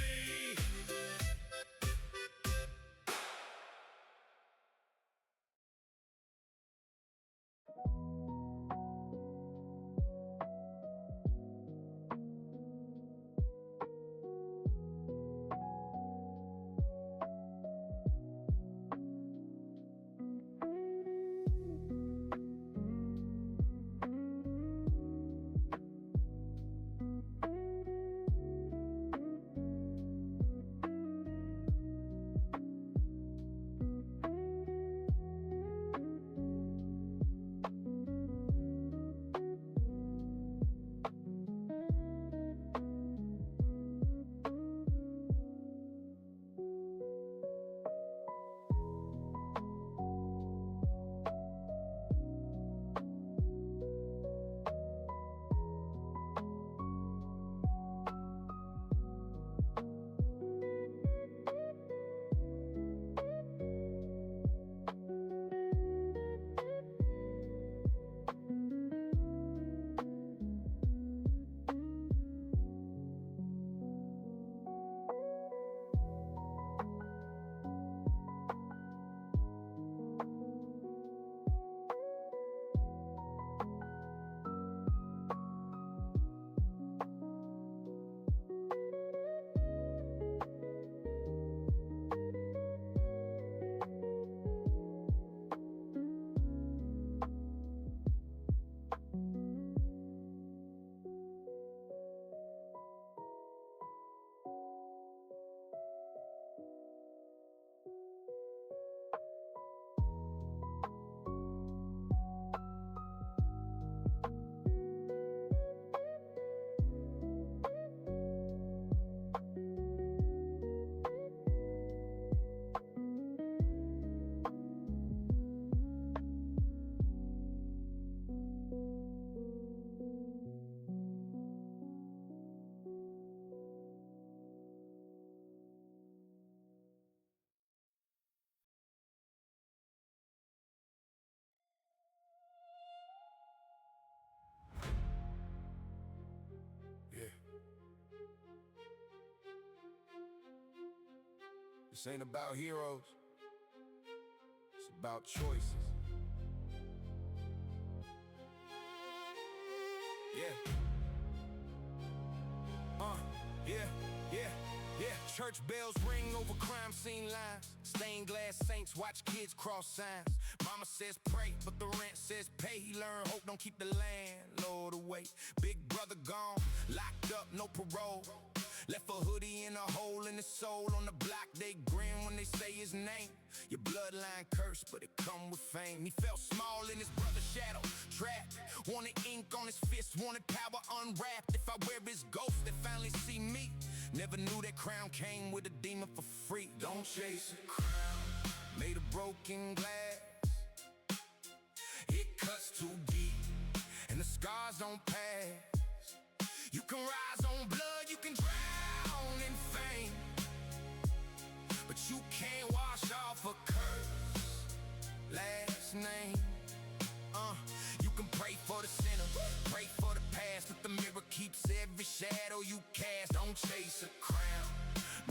This ain't about heroes, it's about choices. Yeah. Yeah. Church bells ring over crime scene lines. Stained glass saints watch kids cross signs. Mama says pray, but the rent says pay. He learned hope, don't keep the landlord away. Big brother gone, locked up, no parole. Left a hoodie in a hole in his soul. On the block they grin when they say his name. Your bloodline cursed, but it come with fame. He felt small in his brother's shadow, trapped. Wanted ink on his fist, wanted power unwrapped. If I wear his ghost, they finally see me. Never knew that crown came with a demon for free. Don't chase a crown made of broken glass. It cuts too deep, and the scars don't pass. You can rise on blood, you can drown in fame, but you can't wash off a curse last name. You can pray for the sinner, pray for the past, but the mirror keeps every shadow you cast. Don't chase a crown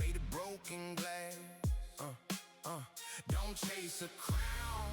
made of broken glass. Don't chase a crown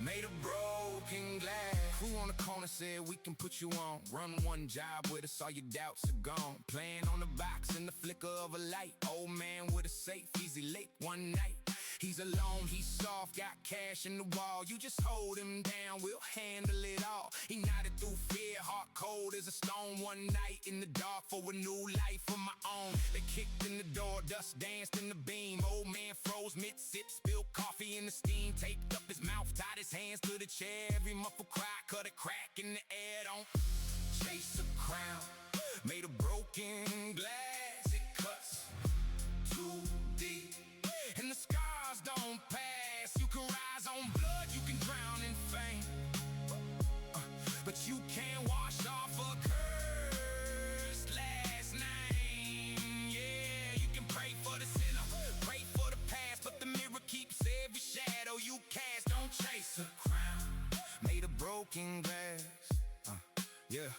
made of broken glass. Crew on the corner said we can put you on. Run one job with us, all your doubts are gone. Playing on the box in the flicker of a light. Old man with a safe, easy late one night. He's alone, he's soft, got cash in the wall. You just hold him down, we'll handle it all. He nodded through fear, heart cold as a stone. One night in the dark for a new life of my own. They kicked in the door, dust danced in the beam. Old man froze mid-sip, spilled coffee in the steam. Taped up his mouth, tied his hands to the chair. Every muffled cry cut a crack in the air. Don't chase a crown made of broken glass. It cuts too deep, and the scars don't pass. You can rise on blood, you can drown in fame, but you can't wash off a cursed last name. Yeah, you can pray for the sinner, pray for the past, but the mirror keeps every shadow you cast. Don't chase a crown made of broken glass. Yeah.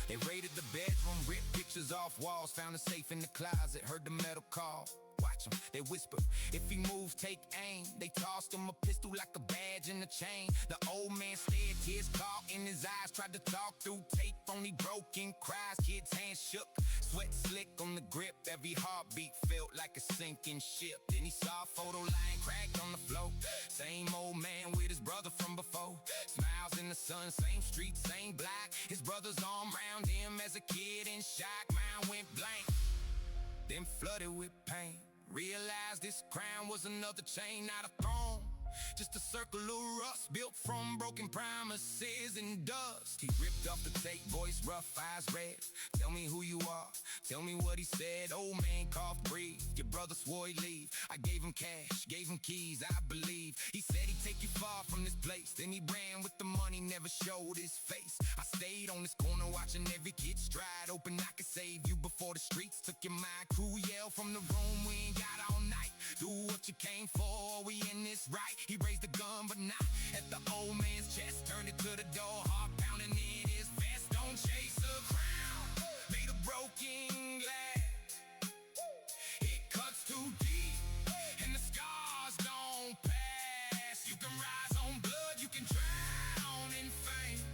They raided the bedroom, ripped pictures off walls, found a safe in the closet, heard the metal call. Watch them, they whisper, if he moves, take aim. They tossed him a pistol like a badge in a chain. The old man stared, tears caught in his eyes. Tried to talk through tape, only broken cries. Kid's hands shook, sweat slick on the grip. Every heartbeat felt like a sinking ship. Then he saw a photo line cracked on the floor. Same old man with his brother from before. Smiles in the sun, same street, same block. His brother's arm round him as a kid in shock. Mine went blank, then flooded with pain. Realized this crown was another chain, not a throne. Just a circle of rust built from broken promises and dust. He ripped off the tape, voice rough, eyes red. Tell me who you are, tell me what he said. Old man coughed, breathed, your brother swore he'd leave. I gave him cash, gave him keys, I believe. He said he'd take you far from this place. Then he ran with the money, never showed his face. I stayed on this corner watching every kid stride, hoping I could save you before the streets took your mind. Crew yelled from the room, we ain't got all night. Do what you came for, we in this right. He raised the gun, but not at the old man's chest. Turned it to the door, heart pounding in his vest. Don't chase a crown made of broken glass. It cuts too deep, and the scars don't pass. You can rise on blood, you can drown in fame,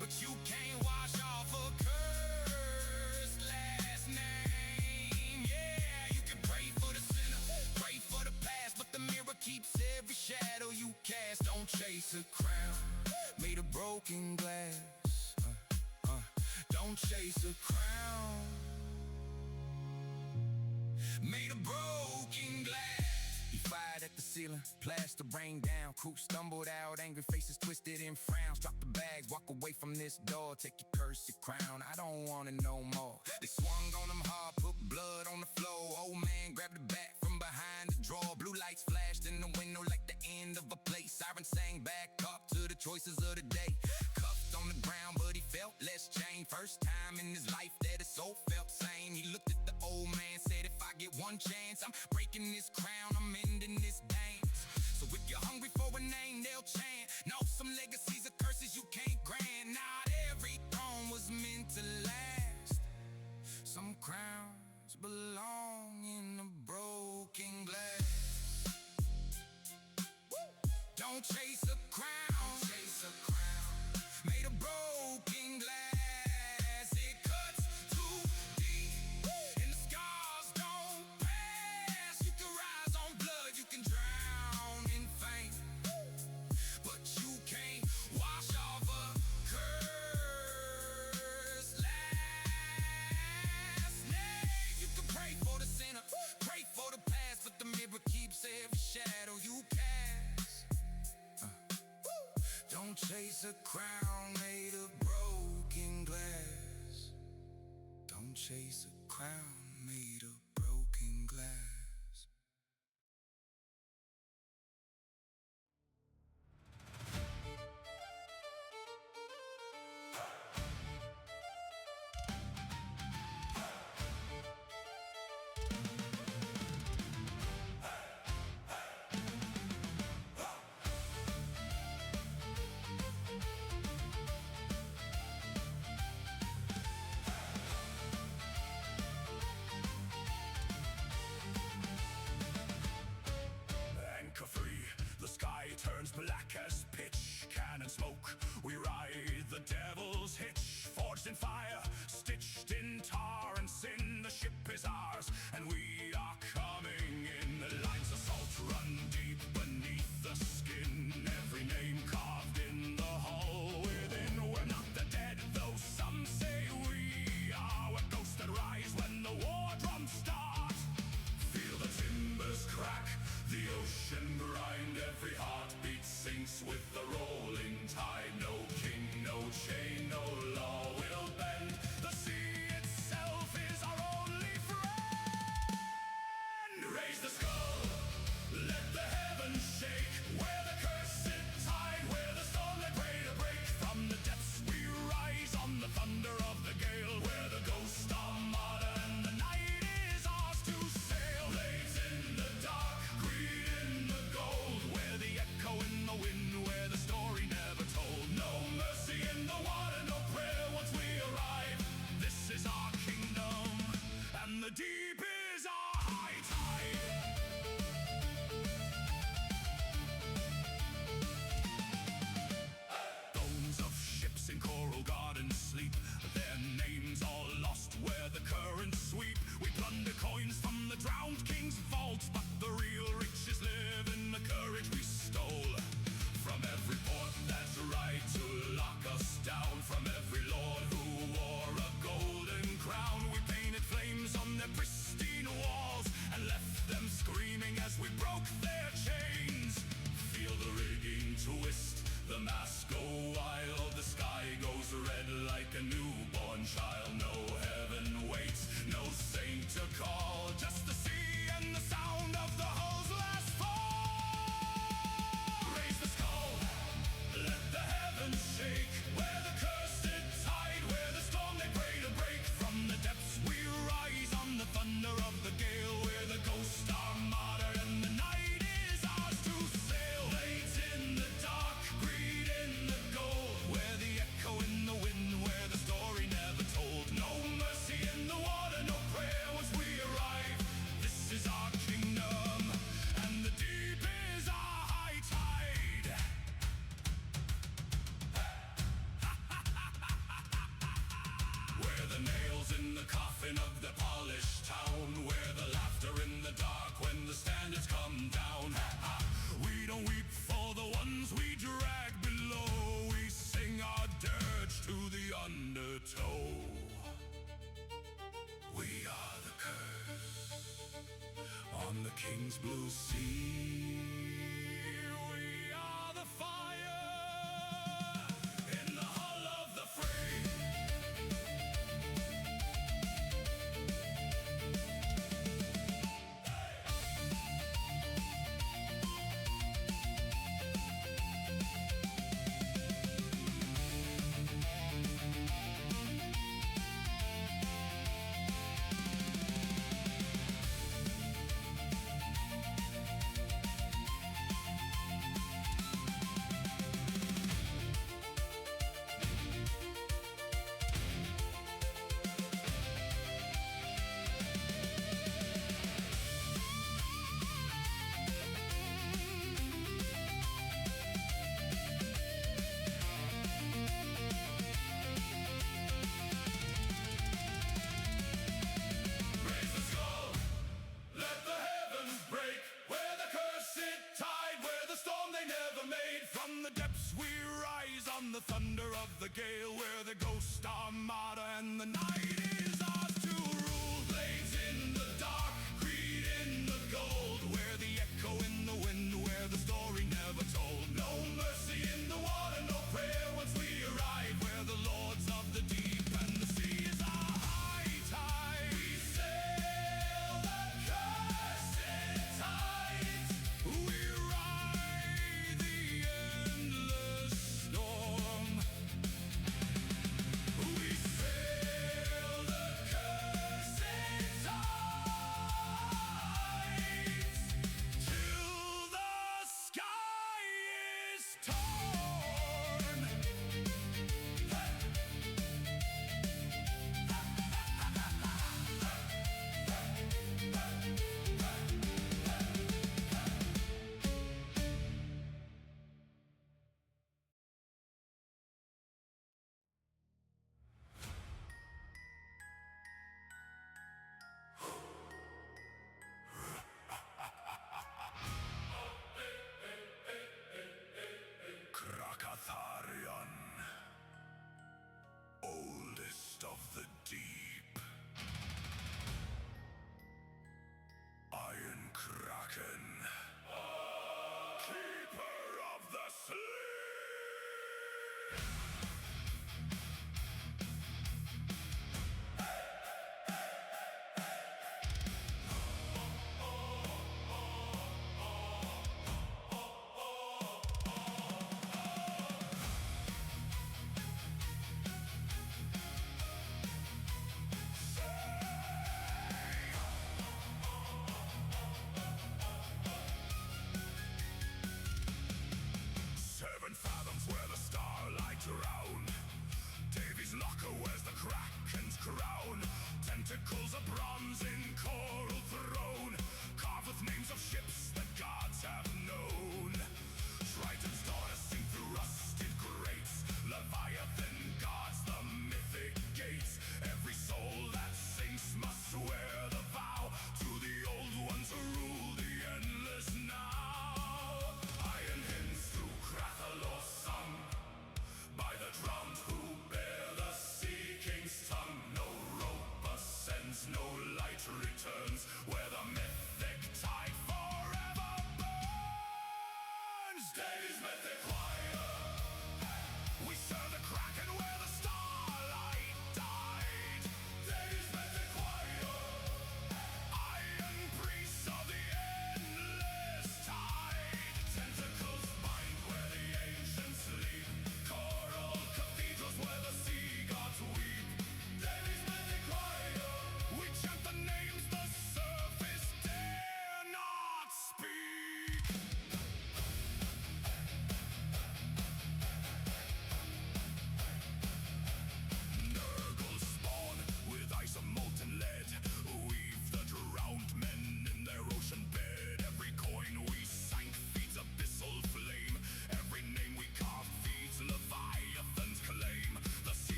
but you can't wash off a cursed last name. Yeah, you can pray for the sinner, pray for the past, but the mirror keeps every shadow you cast. Don't chase a crown made of broken glass. Don't chase a crown made of broken glass. He fired at the ceiling, plaster rained down. Crew stumbled out, angry faces twisted in frowns. Drop the bags, walk away from this door. Take your curse, your crown, I don't want it no more. They swung on him hard, put blood on the floor. Old man grabbed the bat from behind the drawer. Blue lights flashed in the window like the end of a play. Siren sang back up to the choices of the day. Cuffed on the ground, but he felt less chained. First time in his life that his soul felt sane. He looked at the old man, said if I get one chance, I'm breaking this crown, I'm ending this dance. So if you're hungry for a name, they'll chant. No, some legacies are curses you can't grant. Not every throne was meant to last. Some crowns belong in a broken glass. Don't chase a crown, made of broken glass. It cuts too deep, and the scars don't pass. You can rise on blood, you can drown in fame, but you can't wash off a curse last name. You can pray for the sinner, pray for the past, but the mirror keeps every shadow you cast. Don't chase a crown made of broken glass. Don't chase a crown made of broken glass. Anchor free, the sky turns black as pitch. Cannon smoke, we ride the devil's hitch. Forged in fire, stitched in tar and sin. The ship is ours, and we are coming in. The lines of salt run deep beneath the skin. Every name carved in the hull within. We're not the dead, though some say we are. We're ghosts that rise when the war drums start. Feel the timbers crack, the ocean grind. Every heartbeat sinks with the rolling tide. No king, no chain, no law will bend. The sea itself is our only friend. Raise the skull, let the heavens shake. Where the cursed tide, where the storm they pray to break. From the depths we rise on the thunder of the gale. Where the ghost armada and the night is ours to sail. Blades in the dark, greed in the gold. Where the echo in the wind, where the story never told. No mercy in the water, no prayer once we arrive. This is our kingdom, and the deep is our high tide. Bones of ships in coral gardens sleep, their names all lost where the currents sweep. We plunder coins from the drowned king's vaults, but the real riches live in the courage we stole. From every port that's right to lock us down, from every lord who wore a golden crown, we painted flames on their pristine walls and left them screaming as we broke their chains. Feel the rigging twist, the masts go wild, the sky goes red like a newborn child. No heaven waits, no saint to call, just the sea and the sound of the hull's last fall. Raise the skull, let the heavens shake. Where the cursed tide, where the storm they pray to break. From the depths we rise on the thunder of the gale. Where the ghost armada and the night is ours to sail. Blades in the dark, greed in the gold. Where the echo in the wind, where the story never told. No mercy in the water, no prayer once we arrive. This is our kingdom, and the deep is our high tide. Where the nails in the coffin of the polished town. Where the laughter in the dark when the standards come down. We don't weep for the ones we drag below. We sing our dirge to the undertow. We are the curse on the king's blue sea. We are the fire in the hull of the fray.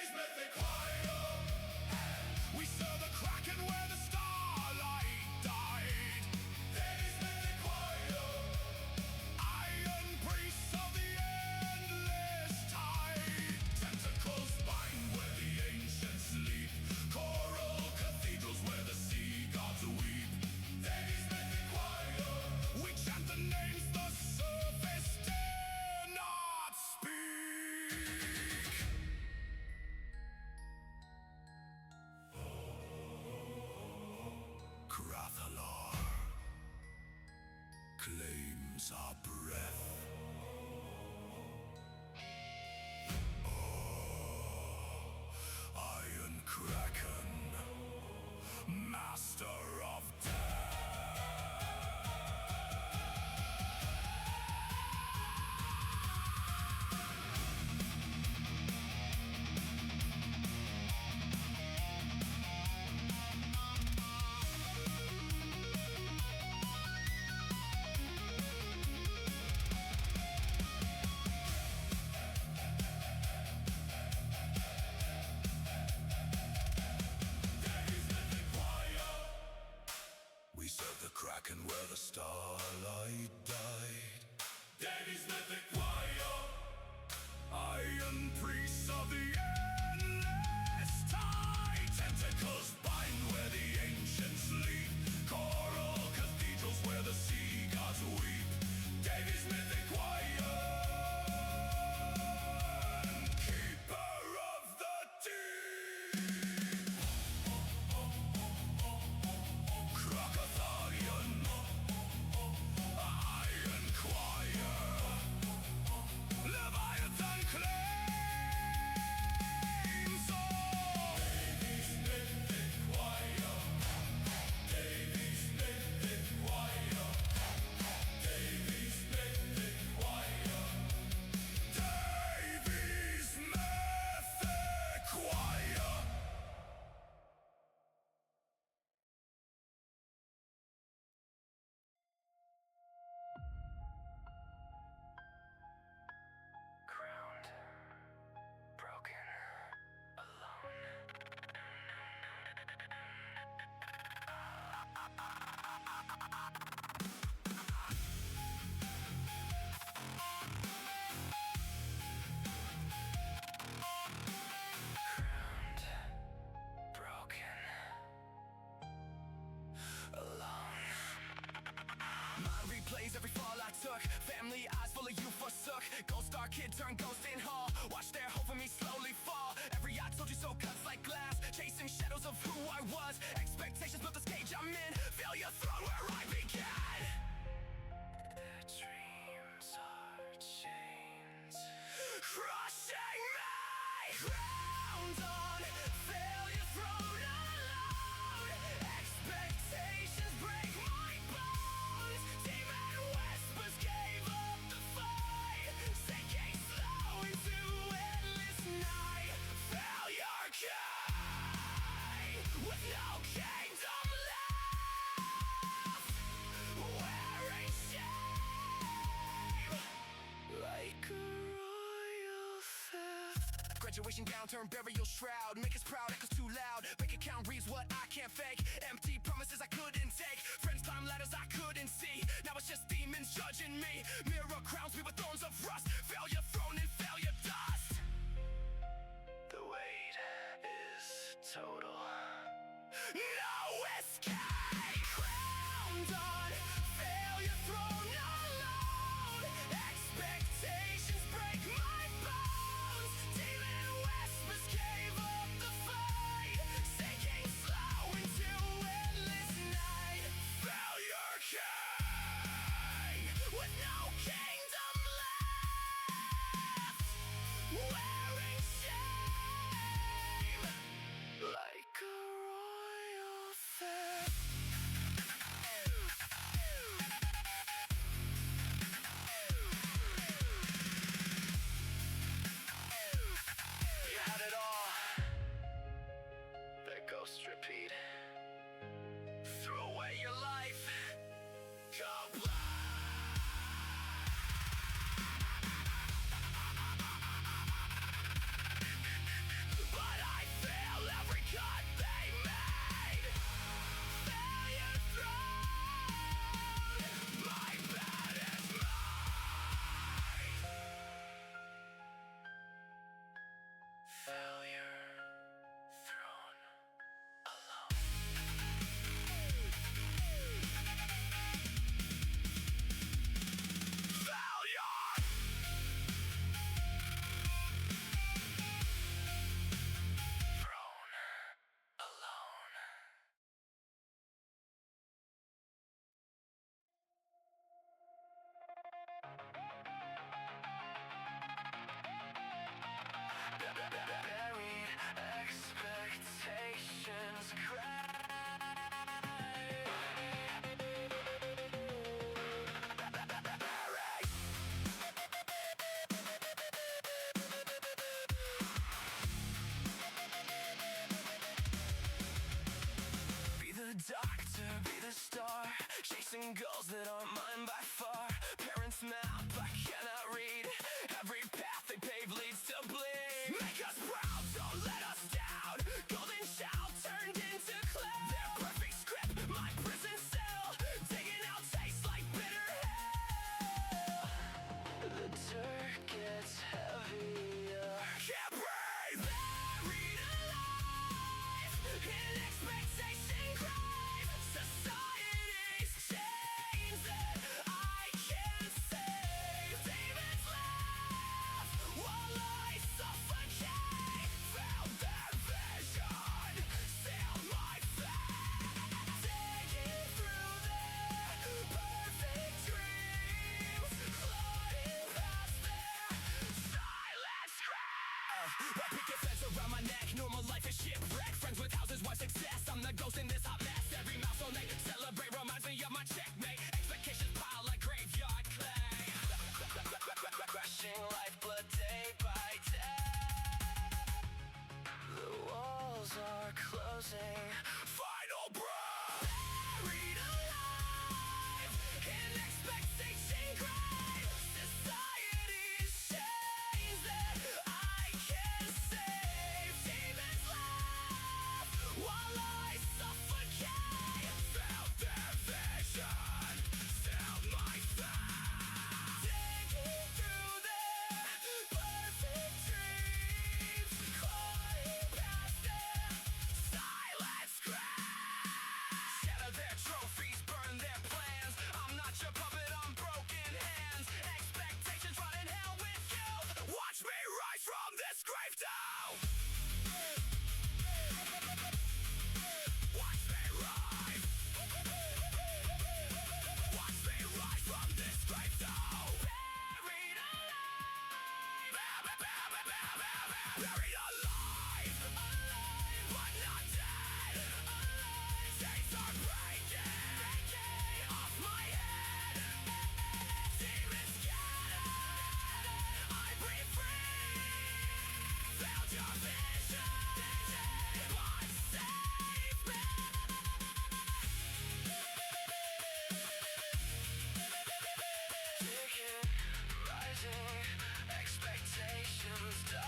Davies Mythic Choir. We saw the Kraken where the starlight died. Davies Mythic Choir. Iron priests of the endless tide. Tentacles bind where the ancients sleep. Coral cathedrals where the sea gods weep. Davies Mythic Choir. We chant the names the surface dare not speak. Krathalar claims our breath. Iron Kraken, master of We serve the Kraken where the starlight died. Davies Mythic Choir. Iron priests of the endless tide. Tentacles bind where the ancients sleep. Coral cathedrals where the sea gods weep. Davies Mythic Choir. Keeper of the deep. Krakatarian, Iron Choir, Leviathan claims all. Davies Mythic Choir. Davies Mythic Choir. Davies Mythic Choir. Davies Mythic Choir. Ground broken, alone. Ground broken, alone. Mind replays every fall I took. Family eyes full of you forsook. Gold star kid turned ghost in hall. Watch their hope for me slowly fall. Every I told you so cuts like glass. Chasing shadows of who I was. Expectations built this cage I'm in. Failure thrown where I began. Their dreams are chains crushing me. Ground on failure thrown alone. Expectations break my bones. Demon whispers gave up the fight. Sinking slow into endless night. Failure came with no kingdom left. Wearing shame like a royal theft. Graduation gown turned burial shroud. Make us proud, echoes too loud. Bank account reads what I can't fake. Empty promises I couldn't take. Friends climb ladders I couldn't see. Now it's just demons judging me. Mirror crowns me with thorns of rust. Failure thrown in failure dust. The weight is total. No escape. Ground on failure thrown alone. Expectations break my bones. Demon whispers gave up the fight. Sinking slow into endless night. Failure came. chasing goals that aren't mine by far. Parents' map I cannot read. Every path they pave leads to bleed. Make us proud, don't let us down. Golden shout turned into cloud. Their perfect script, my prison cell. Digging out tastes like bitter hell. The dirt gets heavier. Can't breathe. Buried alive in expectation crave. Society's chains that I can't save. Demons laugh while I suffocate. Found their vision, sealed my fate. Digging through their perfect dreams, clawing past their silent screams. A picket fence around my neck, normal life is shipwreck. Friends with houses, why success? I'm the ghost in this hot mess. Every milestone they celebrate reminds me of my checkmate. Expectations pile like graveyard clay. Crushing lifeblood day by day. The walls are closing. Final breath. Buried alive in expectation grave. Society's chains that I can't save. Demons laugh while I suffocate. Found their vision, sealed my fate. Digging through their perfect dreams, clawing past their silent screams. Shatter their trophies, burn their plans. I'm not your puppet, I'm broken hands. Expectations running hell with you. Watch me rise from this grave down. Watch me rise. Watch me rise from this grave down. Buried alive. Buried alive. Alive but not dead. Alive. Chains are breaking off my head. Demons scattered. I breathe free. Found your vision. But save me. Digging, rising, expectations die.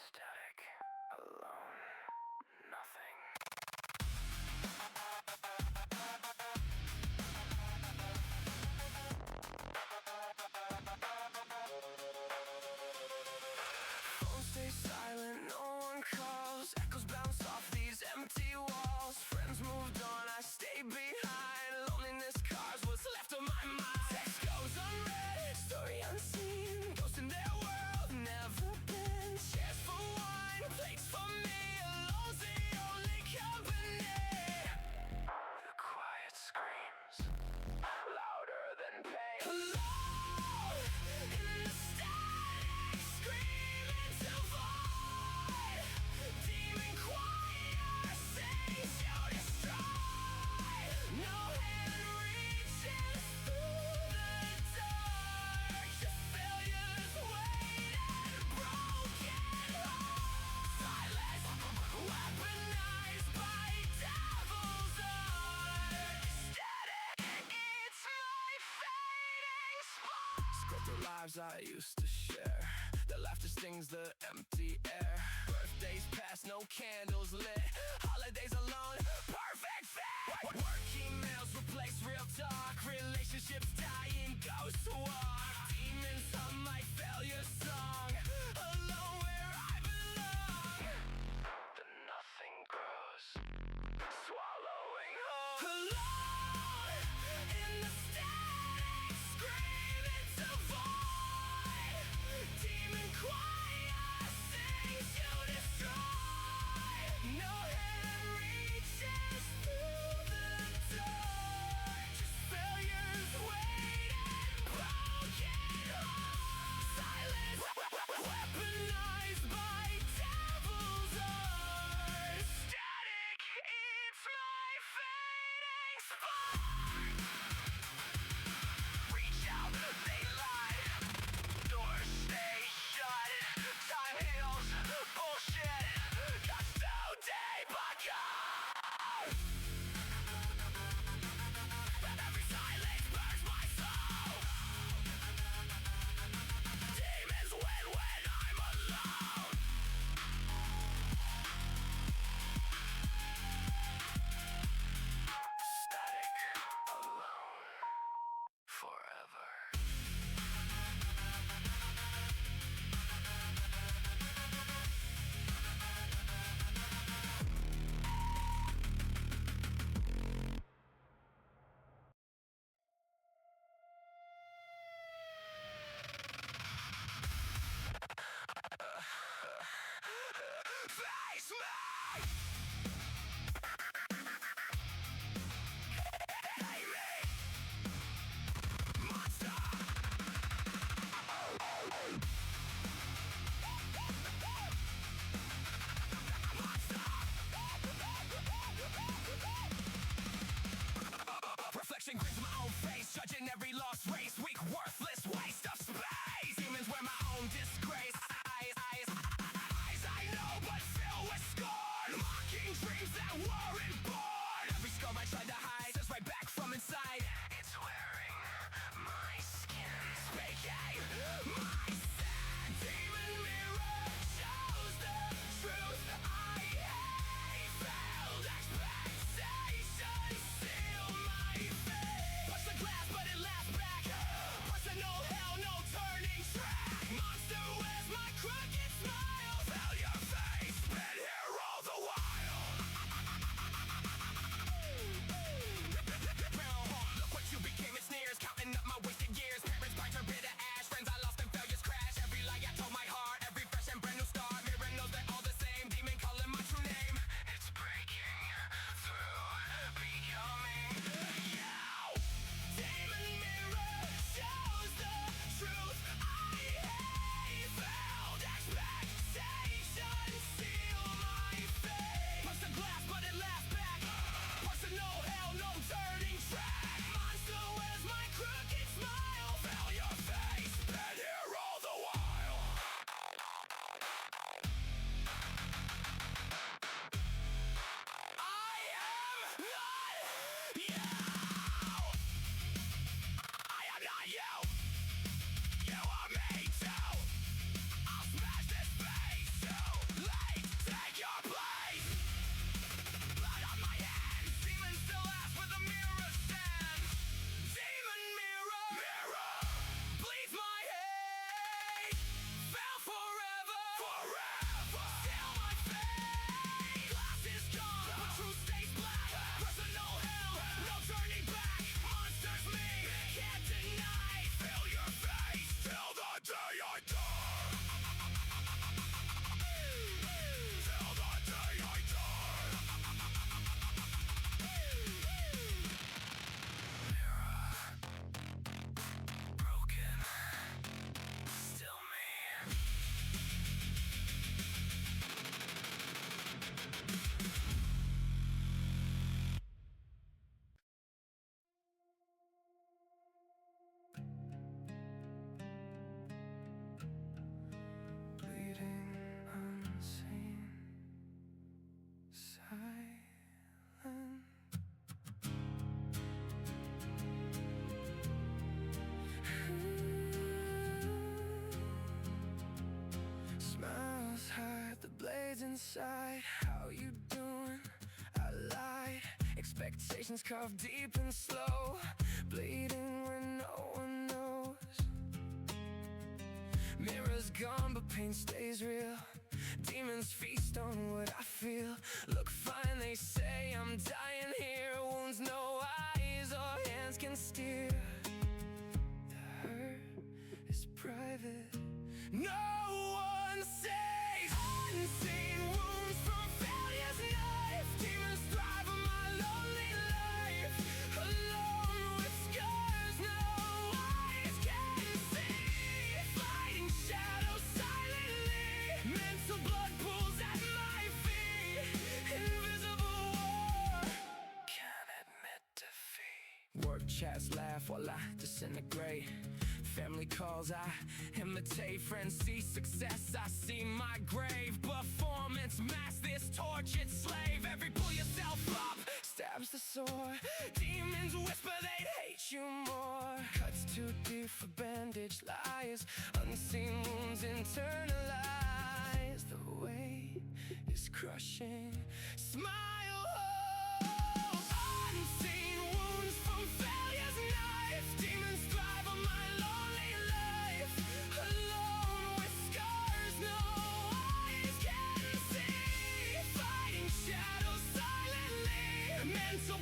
Static, alone, nothing. Phone stays silent, no one calls. Echoes bounce off these empty walls. Friends moved on, I stay behind. Loneliness cars what's left of my mind. Text goes unread, story unseen. Ghost in their world, never been. Chairs for wine, plates for me. Alone's the only company. The quiet screams, louder than pain. Alone in the static, screaming to void. Demon choir sings to destroy. No hand reaches through the dark. Just failures waiting, broken hearts. Silence, weaponized by devil's art. Static, it's my fading spark. Script the lives I used to share. The laughter stings the empty air. Birthdays past, no candles lit. Holidays alone, perfect fit. Work emails replace real talk. Relationships dying, ghosts walk. Demons hum my failure song. Alone where I belong. The nothing grows, swallowing whole. Alone in the static, screaming to void. Demon choir sings to destroy. No hand reaches Reach out, they lie. Doors stay shut. Time heals bullshit. Got so deep I go. And every silence burns my soul. Demons win when I'm alone. Static, alone, forever. Face me! Hate me! Monster! Reflection grins my own face, judging every lost race. Weak, worthless waste of space. Demons wear my own disgrace. Eyes I know but fill with scorn. Mocking dreams that weren't born. Every scar I tried to hide says right back from inside. It's wearing my skin. Speaking my sin. Demon mirror shows the truth I hate. Failed expectations seal my fate. Push the glass but it laughs back. Personal hell, no turning track. Monster wears my crooked smile. Failure face, been here all the while. Look what you became, it sneers. Counting up my wasted years. Parents bite her bitter ash. Friends I lost and failures crash. Every lie I told my heart. Every fresh and brand new start. Mirror knows they're all the same. Demon calling my true name. It's breaking through. Becoming you. Demon mirror shows the truth I hate. Failed expectations seal my fate. Push the glass but it laughs back. Personal hell, no turning track. Monster wears my crooked smile. Failure face, been here all the while. I am not you. I am not you. You are me too. I'll smash this face too late. Take your place. Blood on my hands. Demon still ask where the mirror stands. Demon mirror bleeds my hate. Fell forever. Still my fate. Glass is gone, but truth stays black. Personal hell, no turning back. Monsters me, can't deny. Fill your face till the day I die. Till the day I die. Mirror, broken, still me. Bleeding unseen, silent. Smiles hide the blades inside. How you doing? I lied. Expectations carved deep and slow. Bleeding when no one knows. Mirror's gone but pain stays real. Demons feast on what I feel. Look fine, they say I'm dying here. Wounds no eyes or hands can steer. The hurt is private. No one says unseen wounds from failure's knife. Demons thrive on my lonely life. Alone with scars no eyes can see. Fighting shadows silently. Mental blood pools at my feet. Invisible war. chats laugh while I disintegrate. Family calls, I imitate. Friends see success, I see my grave. Performance mask, this tortured slave. Every pull yourself up stabs the sore. Demons whisper they'd hate you more. Cuts too deep for bandaged lies. Unseen wounds internalized. The weight is crushing. Smile, hope. Unseen wounds from failure's knife. Demons thrive on my lonely life. Alone with scars no eyes can see. Fighting shadows silently. Mental